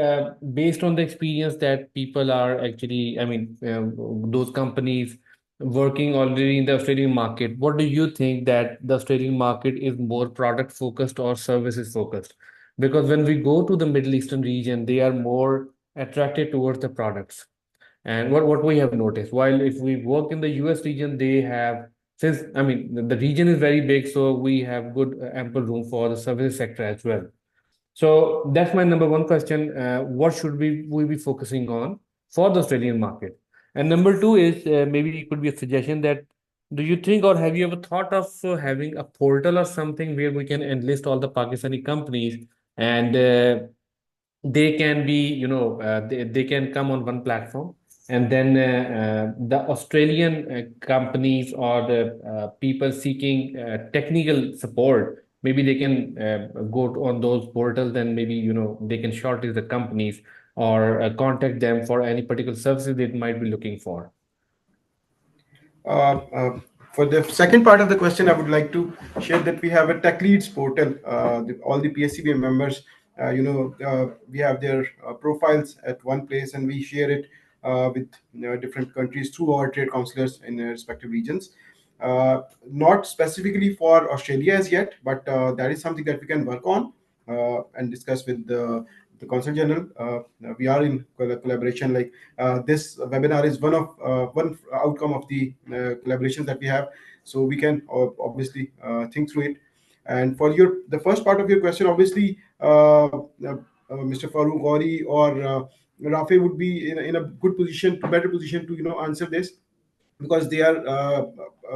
based on the experience that people are actually, those companies working already in the Australian market, what do you think that the Australian market is more product focused or services focused? Because when we go to the Middle Eastern region, they are more attracted towards the products. And what we have noticed, while if we work in the US region, they have, since I mean the region is very big, so we have good ample room for the services sector as well. So that's my number one question. What should we be focusing on for the Australian market? And number two is maybe it could be a suggestion that do you think or have you ever thought of having a portal or something where we can enlist all the Pakistani companies and they can be, they can come on one platform and then the Australian companies or the people seeking technical support, maybe they can on those portals and maybe, they can shortlist the companies or contact them for any particular services they might be looking for. Uh, uh, for the second part of the question, I would like to share that we have a tech leads portal. All the PSCB members, we have their profiles at one place, and we share it with different countries through our trade counselors in their respective regions. Not specifically for Australia as yet, but that is something that we can work on and discuss with the Consul General. We are in collaboration. Like this webinar is one outcome of the collaborations that we have. So we can obviously think through it. And for the first part of your question, obviously, Mr. Farooq Gauri or Rafe would be in a better position to answer this, because they are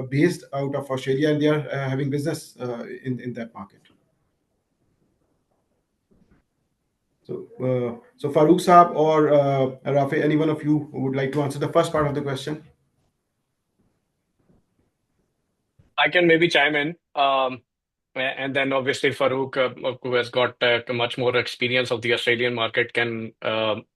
based out of Australia and they are having business in that market. So Farooq Saab or Rafe, any one of you who would like to answer the first part of the question? I can maybe chime in. And then obviously Farooq, who has got much more experience of the Australian market, can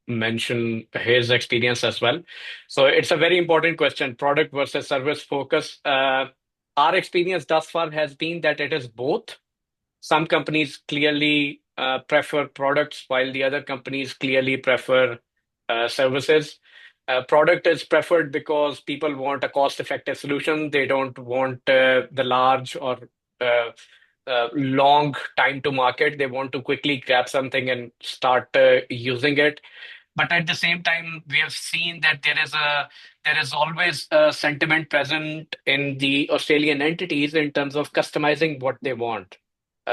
mention his experience as well. So it's a very important question, product versus service focus. Our experience thus far has been that it is both. Some companies clearly prefer products, while the other companies clearly prefer services. Product is preferred because people want a cost-effective solution. They don't want the large or long time to market. They want to quickly grab something and start using it. But at the same time, we have seen that there is always a sentiment present in the Australian entities in terms of customizing what they want.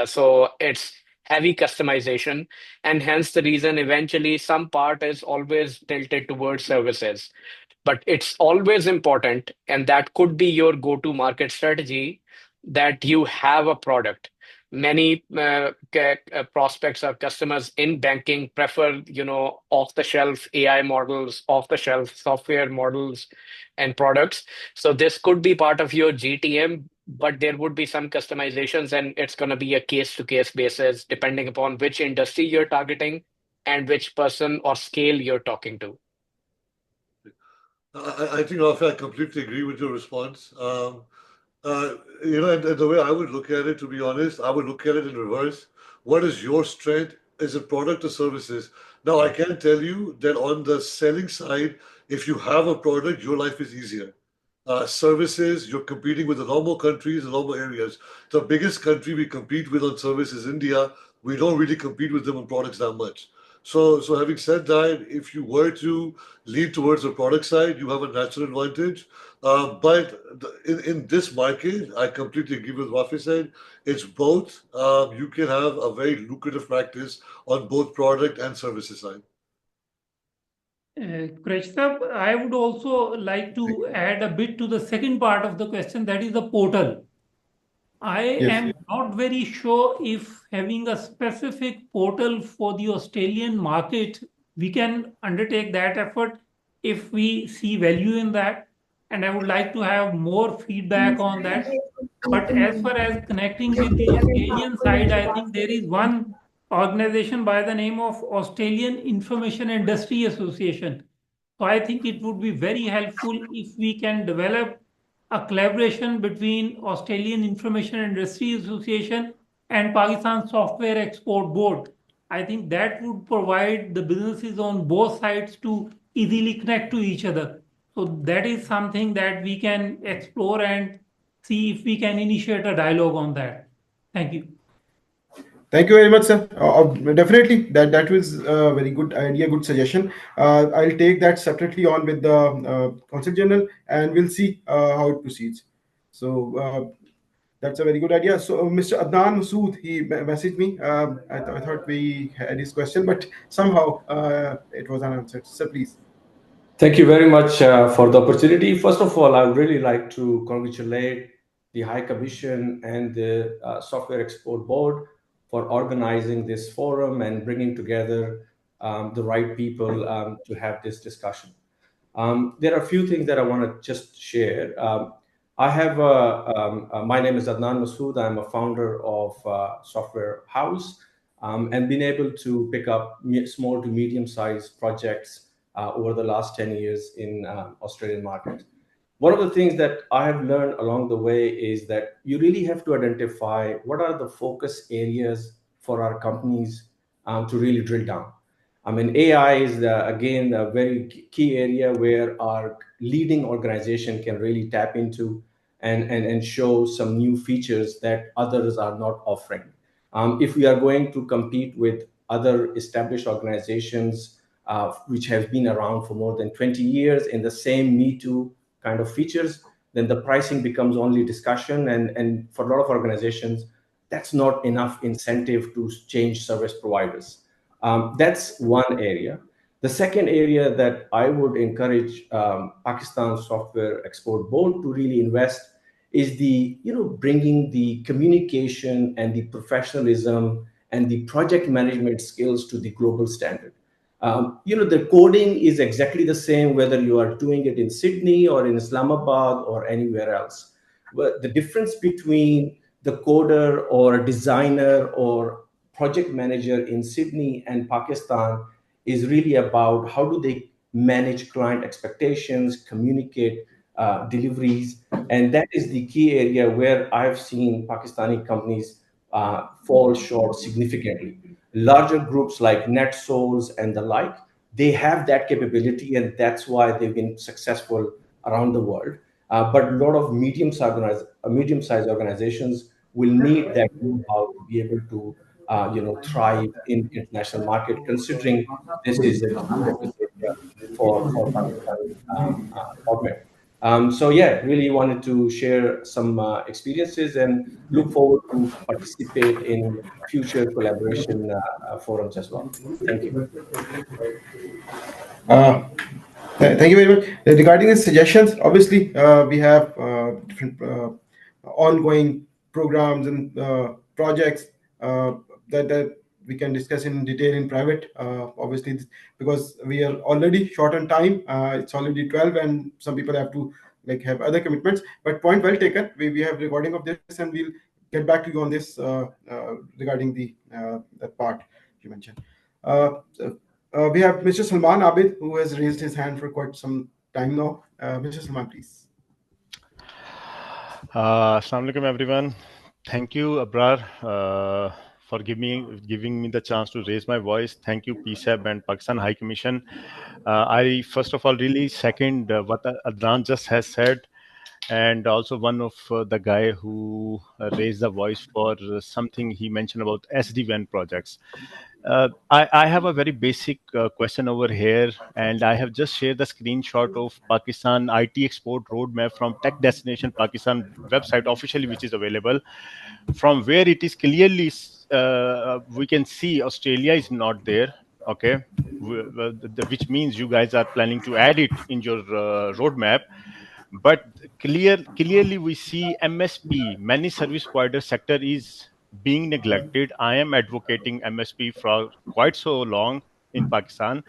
So it's heavy customization, and hence the reason eventually some part is always tilted towards services. But it's always important, and that could be your go-to market strategy, that you have a product. Many prospects or customers in banking prefer, off-the-shelf AI models, off-the-shelf software models and products. So this could be part of your GTM, but there would be some customizations, and it's going to be a case-to-case basis depending upon which industry you're targeting and which person or scale you're talking to. I think, Rafi, I completely agree with your response. And the way I would look at it, to be honest, I would look at it in reverse. What is your strength? Is it product or services? Now, I can tell you that on the selling side, if you have a product, your life is easier. Services, you're competing with the normal countries and normal areas. The biggest country we compete with on service is India. We don't really compete with them on products that much. So having said that, if you were to lean towards the product side, you have a natural advantage. In this market, I completely agree with what Rafi said. It's both. You can have a very lucrative practice on both product and services side. Krishna, I would also like to add a bit to the second part of the question, that is the portal. I am not very sure if having a specific portal for the Australian market, we can undertake that effort if we see value in that. And I would like to have more feedback on that. But as far as connecting with the Australian side, I think there is one organization by the name of Australian Information Industry Association. So I think it would be very helpful if we can develop a collaboration between Australian Information Industry Association and Pakistan Software Export Board. I think that would provide the businesses on both sides to easily connect to each other. So that is something that we can explore and see if we can initiate a dialogue on that. Thank you. Thank you very much, sir. Definitely, that was a very good idea, good suggestion. I'll take that separately on with the Consul General, and we'll see how it proceeds. So that's a very good idea. So Mr. Adnan Masood, he messaged me. I thought we had his question, but somehow it was unanswered. So please. Thank you very much for the opportunity. First of all, I would really like to congratulate the High Commission and the Software Export Board for organizing this forum and bringing together the right people to have this discussion. There are a few things that I want to just share. My name is Adnan Masood. I'm a founder of Software House and been able to pick up small to medium-sized projects over the last 10 years in Australian market. One of the things that I have learned along the way is that you really have to identify what are the focus areas for our companies to really drill down. I mean, AI is, again, a very key area where our leading organization can really tap into and show some new features that others are not offering. If we are going to compete with other established organizations which have been around for more than 20 years in the same Me Too kind of features, then the pricing becomes only discussion. And for a lot of organizations, that's not enough incentive to change service providers. That's one area. The second area that I would encourage Pakistan Software Export Board to really invest is bringing the communication and the professionalism and the project management skills to the global standard. The coding is exactly the same whether you are doing it in Sydney or in Islamabad or anywhere else. But the difference between the coder or designer or project manager in Sydney and Pakistan is really about how do they manage client expectations, communicate deliveries, and that is the key area where I've seen Pakistani companies fall short significantly. Larger groups like NetSouls and the like, they have that capability, and that's why they've been successful around the world. But a lot of medium-sized organizations will need that know-how to be able to thrive in international market, considering this is a key focus area for Pakistani government. So yeah, really wanted to share some experiences and look forward to participate in future collaboration forums as well. Thank you. Thank you very much. Regarding the suggestions, obviously, we have different ongoing programs and projects that we can discuss in detail in private. Obviously, because we are already short on time, it's already 12, and some people have to have other commitments. But point well taken. We have recording of this, and we'll get back to you on this regarding that part you mentioned. We have Mr. Salman Abid, who has raised his hand for quite some time now. Mr. Salman, please. Assalamu alaikum, everyone. Thank you, Abrar, for giving me the chance to raise my voice. Thank you, PSEB and Pakistan High Commission. I first of all really second what Adnan just has said, and also one of the guy who raised the voice for something he mentioned about SD-WAN projects. I have a very basic question over here, and I have just shared the screenshot of Pakistan IT export roadmap from Tech Destination Pakistan website officially, which is available, from where it is clearly we can see Australia is not there. Okay, which means you guys are planning to add it in your roadmap. But clearly we see MSP, many service provider sector, is being neglected. I am advocating MSP for quite so long in Pakistan.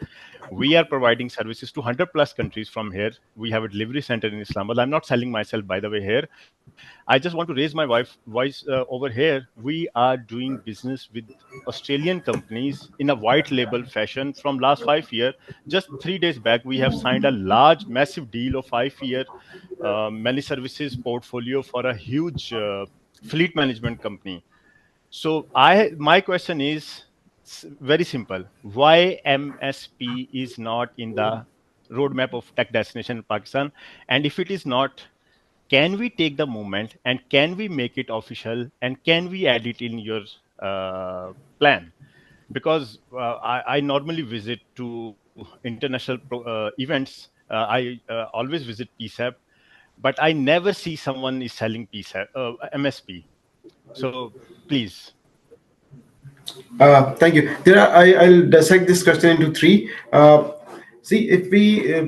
We are providing services to 100 plus countries from here. We have a delivery center in Islamabad. I'm not selling myself, by the way, here. I just want to raise my voice over here. We are doing business with Australian companies in a white label fashion from last 5 years. Just 3 days back, we have signed a large, massive deal of 5 year many services portfolio for a huge fleet management company. So my question is very simple. Why MSP is not in the roadmap of Tech Destination Pakistan? And if it is not, can we take the moment and can we make it official and can we add it in your plan, because I normally visit to international events. I always visit PSEB, but I never see someone is selling PSEB, MSP. So please. Thank you. I'll dissect this question into three. See, if we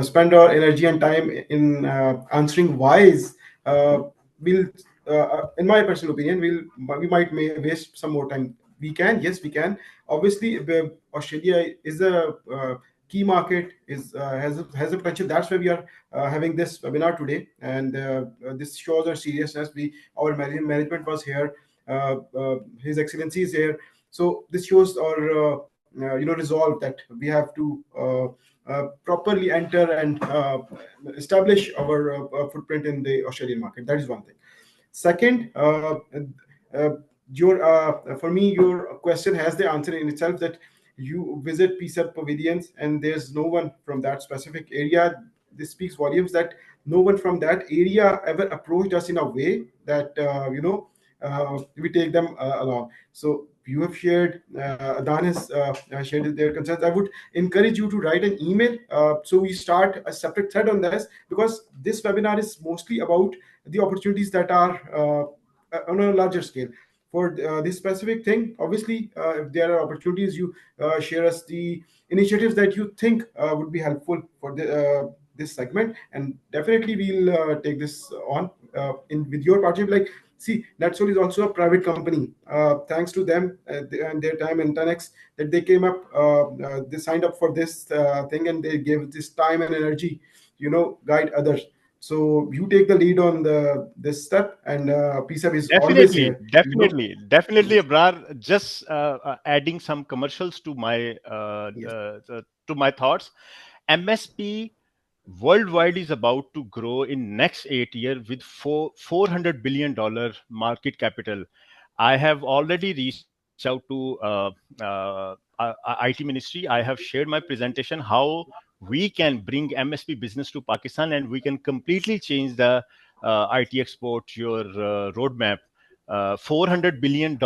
spend our energy and time in answering whys, we'll, in my personal opinion, we might may waste some more time. We can, yes, we can. Obviously, Australia is a key market, has a potential. That's why we are having this webinar today, and this shows our seriousness. Our management was here. His Excellency is here. So this shows our resolve that we have to properly enter and establish our footprint in the Australian market. That is one thing. Second, uh, for me, your question has the answer in itself, that you visit PSEB pavilions and there's no one from that specific area. This speaks volumes that no one from that area ever approached us in a way that we take them along. So you have shared, Adan has shared their concerns. I would encourage you to write an email, so we start a separate thread on this, because this webinar is mostly about the opportunities that are on a larger scale. For this specific thing, obviously, if there are opportunities, you share us the initiatives that you think would be helpful for this segment, and definitely we'll take this on in with your partnership. Like, see, NetSol is also a private company. Thanks to them and their time and 10x that they came up, they signed up for this thing, and they gave this time and energy, guide others. So you take the lead on this step, and PSEB is always Definitely, here. definitely, Abrar. Just adding some commercials to my Yes. to my thoughts. MSP worldwide is about to grow in next 8 years with $400 billion market capital. I have already reached out to IT Ministry. I have shared my presentation how we can bring MSP business to Pakistan, and we can completely change the IT export, your roadmap. $400 billion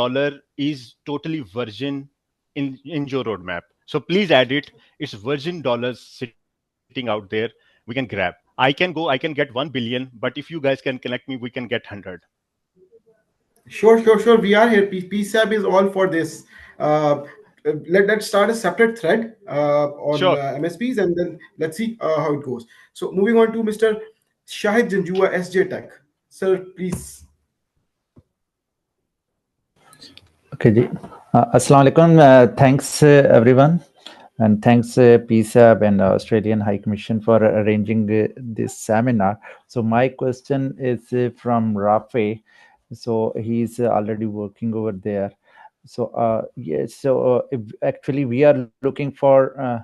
is totally virgin in your roadmap. So please add it. It's virgin dollars sitting out there. We can grab. I can get 1 billion, but if you guys can connect me, we can get 100. Sure. We are here. PSAB is all for this. Let's start a separate thread on Sure. MSPs, and then let's see how it goes. So moving on to Mr. Shahid Janjua, SJ Tech. Sir, please. Okay, ji. Assalamu alaikum. Thanks, everyone. And thanks, PSAB and Australian High Commission for arranging this seminar. So my question is from Rafe. So he's already working over there. So yes, so actually we are looking for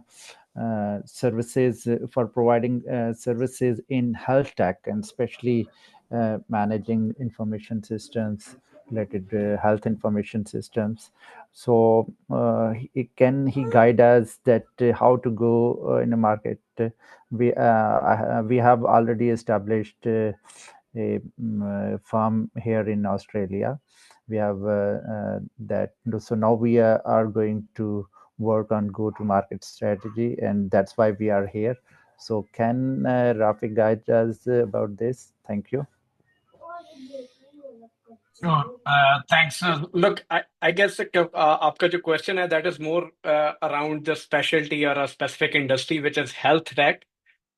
services for providing services in health tech, and especially managing information systems, related health information systems. So can he guide us that how to go in the market? We have already established a firm here in Australia. We have that. So now we are going to work on go-to-market strategy, and that's why we are here. So can Rafi guide us about this? Thank you. Sure. Thanks. Look, I guess आपका जो question है, that is more around the specialty or a specific industry, which is health tech.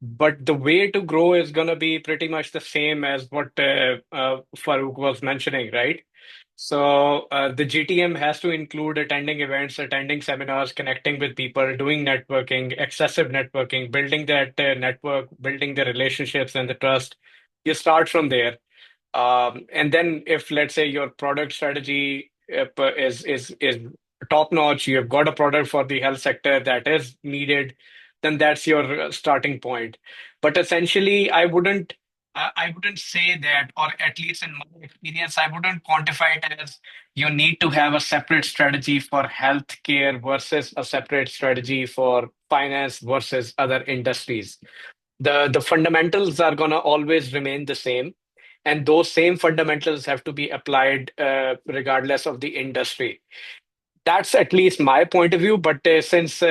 But the way to grow is going to be pretty much the same as what Farooq was mentioning, right? So the GTM has to include attending events, attending seminars, connecting with people, doing networking, excessive networking, building that network, building the relationships and the trust. You start from there. And then if, let's say, your product strategy is top notch, you have got a product for the health sector that is needed, then that's your starting point. But essentially, I wouldn't say that, or at least in my experience, I wouldn't quantify it as you need to have a separate strategy for healthcare versus a separate strategy for finance versus other industries. The fundamentals are gonna always remain the same. and those same fundamentals have to be applied regardless of the industry. That's at least my point of view. But since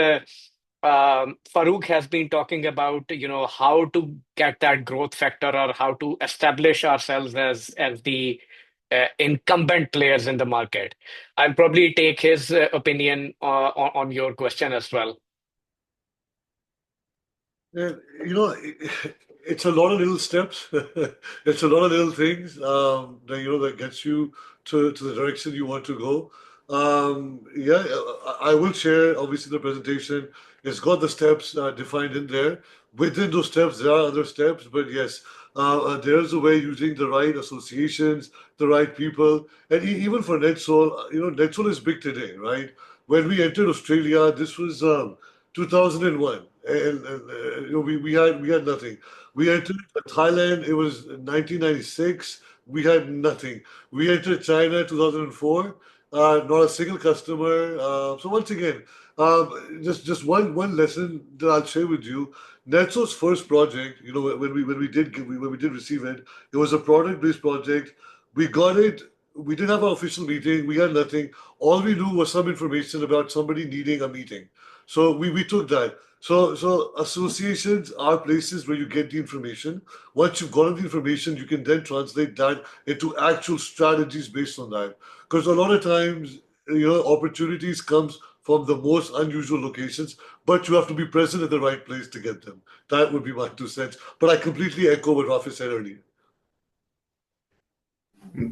Farouk has been talking about, how to get that growth factor or how to establish ourselves as the incumbent players in the market, I'll probably take his opinion on your question as well. And, it's a lot of little steps. It's a lot of little things that gets you to the direction you want to go. Yeah, I will share obviously the presentation. It's got the steps defined in there. Within those steps, there are other steps, but yes, there's a way using the right associations, the right people, and even for NetSol, NetSol is big today, right? When we entered Australia, this was 2001, and we had nothing. We entered Thailand. It was 1996. We had nothing. We entered China 2004. Not a single customer. So once again, just one lesson that I'll share with you. Netso's first project, when we did receive it, it was a product-based project. We got it. We didn't have an official meeting. We had nothing. All we knew was some information about somebody needing a meeting. So we took that. So associations are places where you get the information. Once you've gotten the information, you can then translate that into actual strategies based on that. Because a lot of times, opportunities comes from the most unusual locations, but you have to be present at the right place to get them. That would be my 2 cents. But I completely echo what Rafi said earlier.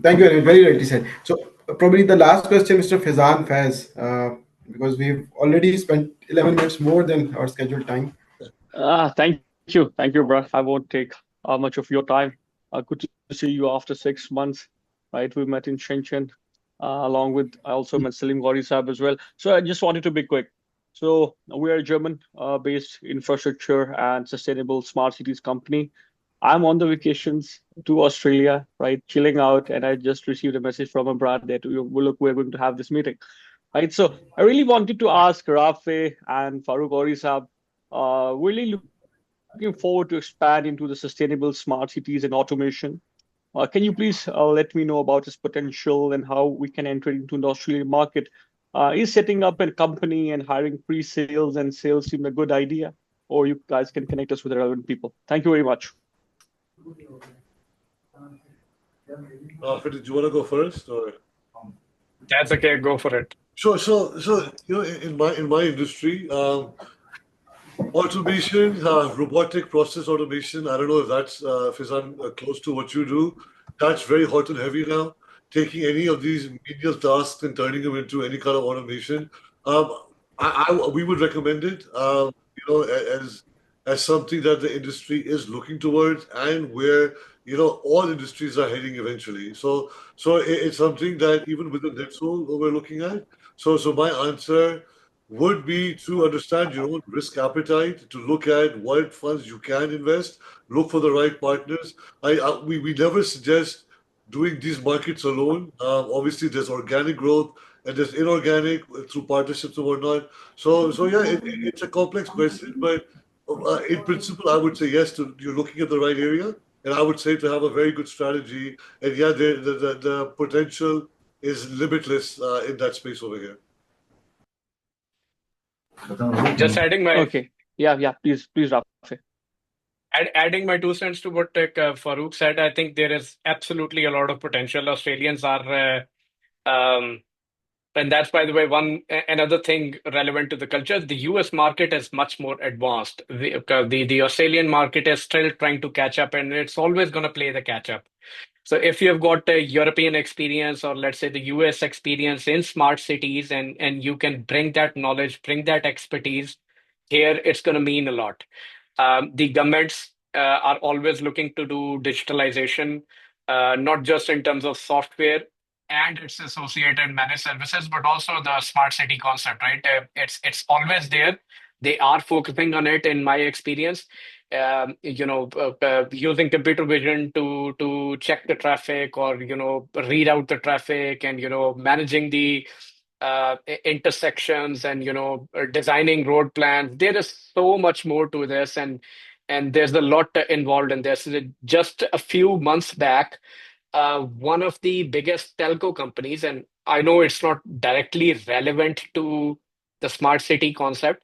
Thank you, Arvind. Very rightly said. So probably the last question, Mr. Fazan Faz, because we've already spent 11 minutes more than our scheduled time. Thank you, bro. I won't take much of your time. Good to see you after 6 months, right? We met in Shenzhen, along with I also met Salim Ghori Saab as well. So I just wanted to be quick. So we are a German-based infrastructure and sustainable smart cities company. I'm on the vacations to Australia, right, chilling out, and I just received a message from a brand that we're going to have this meeting, right? So I really wanted to ask Rafe and Farouk Ghori Saab, really looking forward to expand into the sustainable smart cities and automation. Can you please let me know about its potential and how we can enter into the Australian market? Is setting up a company and hiring pre-sales and sales team a good idea? Or you guys can connect us with the relevant people. Thank you very much. Did you want to go first, or? That's okay. Go for it. Sure. So in my industry, automation, robotic process automation. I don't know if that's Fizan, close to what you do. That's very hot and heavy now. Taking any of these menial tasks and turning them into any kind of automation. We would recommend it. As something that the industry is looking towards, and where all industries are heading eventually. So it's something that even within NetSol we're looking at. So my answer would be to understand your own risk appetite, to look at what funds you can invest, look for the right partners. We never suggest doing these markets alone. Obviously, there's organic growth and there's inorganic through partnerships and whatnot. So yeah, it's a complex question, but in principle, I would say yes to you're looking at the right area, and I would say to have a very good strategy. And yeah, the potential is limitless in that space over here. Just adding my Okay. Yeah. Please, Rafe. Adding my 2 cents to what Farouk said, I think there is absolutely a lot of potential. Australians are, and that's, by the way, another thing relevant to the culture. The US market is much more advanced. The Australian market is still trying to catch up, and it's always going to play the catch up. So if you've got a European experience, or let's say the US experience in smart cities, and you can bring that knowledge, bring that expertise here, it's going to mean a lot. The governments are always looking to do digitalization, not just in terms of software and its associated managed services, but also the smart city concept, right? It's always there. They are focusing on it, in my experience. Using computer vision to check the traffic, or read out the traffic, and managing the intersections, and designing road plans. There is so much more to this, and and there's a lot involved in this. Just a few months back, one of the biggest telco companies, and I know it's not directly relevant to the smart city concept,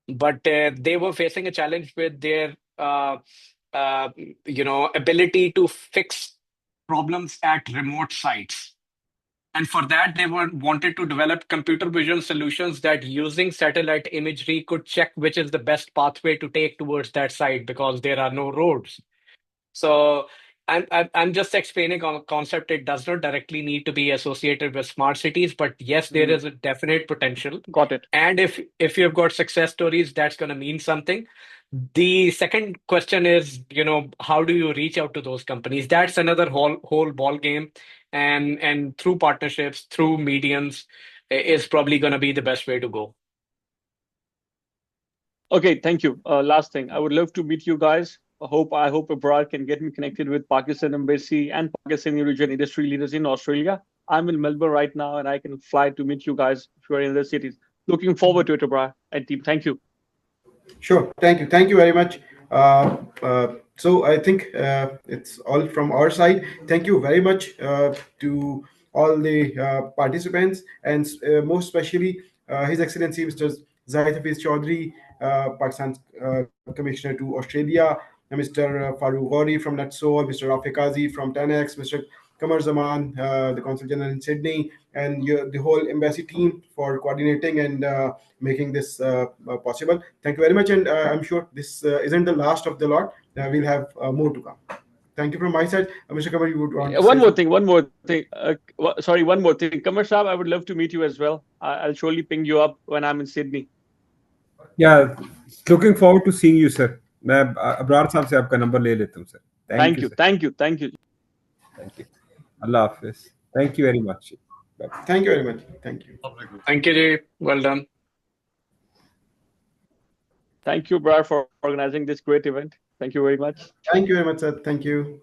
but they were facing a challenge with their uh, ability to fix problems at remote sites. And for that, they wanted to develop computer vision solutions that using satellite imagery could check which is the best pathway to take towards that site because there are no roads. So I'm just explaining on a concept. It does not directly need to be associated with smart cities, but yes, there is a definite potential. Got it. And if you've got success stories, that's going to mean something. The second question is, how do you reach out to those companies? That's another whole ball game, and through partnerships, through mediums, is probably going to be the best way to go. Okay, thank you. Last thing, I would love to meet you guys. I hope Abrar can get me connected with Pakistan Embassy and Pakistani region industry leaders in Australia. I'm in Melbourne right now, and I can fly to meet you guys if you're in the cities. Looking forward to it, Abrar and team. Thank you. Sure. Thank you very much. So I think it's all from our side. Thank you very much to all the participants, and most especially His Excellency Mr. Zahid Hafiz Chaudhry, Pakistan's Commissioner to Australia, Mr. Farooq Ghori from NetSol, Mr. Rafiq Qazi from 10X, Mr. Kamar Zaman, the Consul General in Sydney, and the whole embassy team for coordinating and making this possible. Thank you very much, and I'm sure this isn't the last of the lot. We'll have more to come. Thank you from my side. Mr. Kamar, you would want to One say more something? thing. One more thing. Kamar Saab, I would love to meet you as well. I'll surely ping you up when I'm in Sydney. Yeah, looking forward to seeing you, sir. मैं अबरार साहब से आपका number ले लेता हूँ, sir. Thank you. Sir. Thank you. Thank you. Thank you. Allah Hafiz. Thank you very much. Bye. Thank you very much. Thank you. Thank you, Jay. Well done. Thank you, Brar, for organizing this great event. Thank you very much. Thank you very much, sir. Thank you.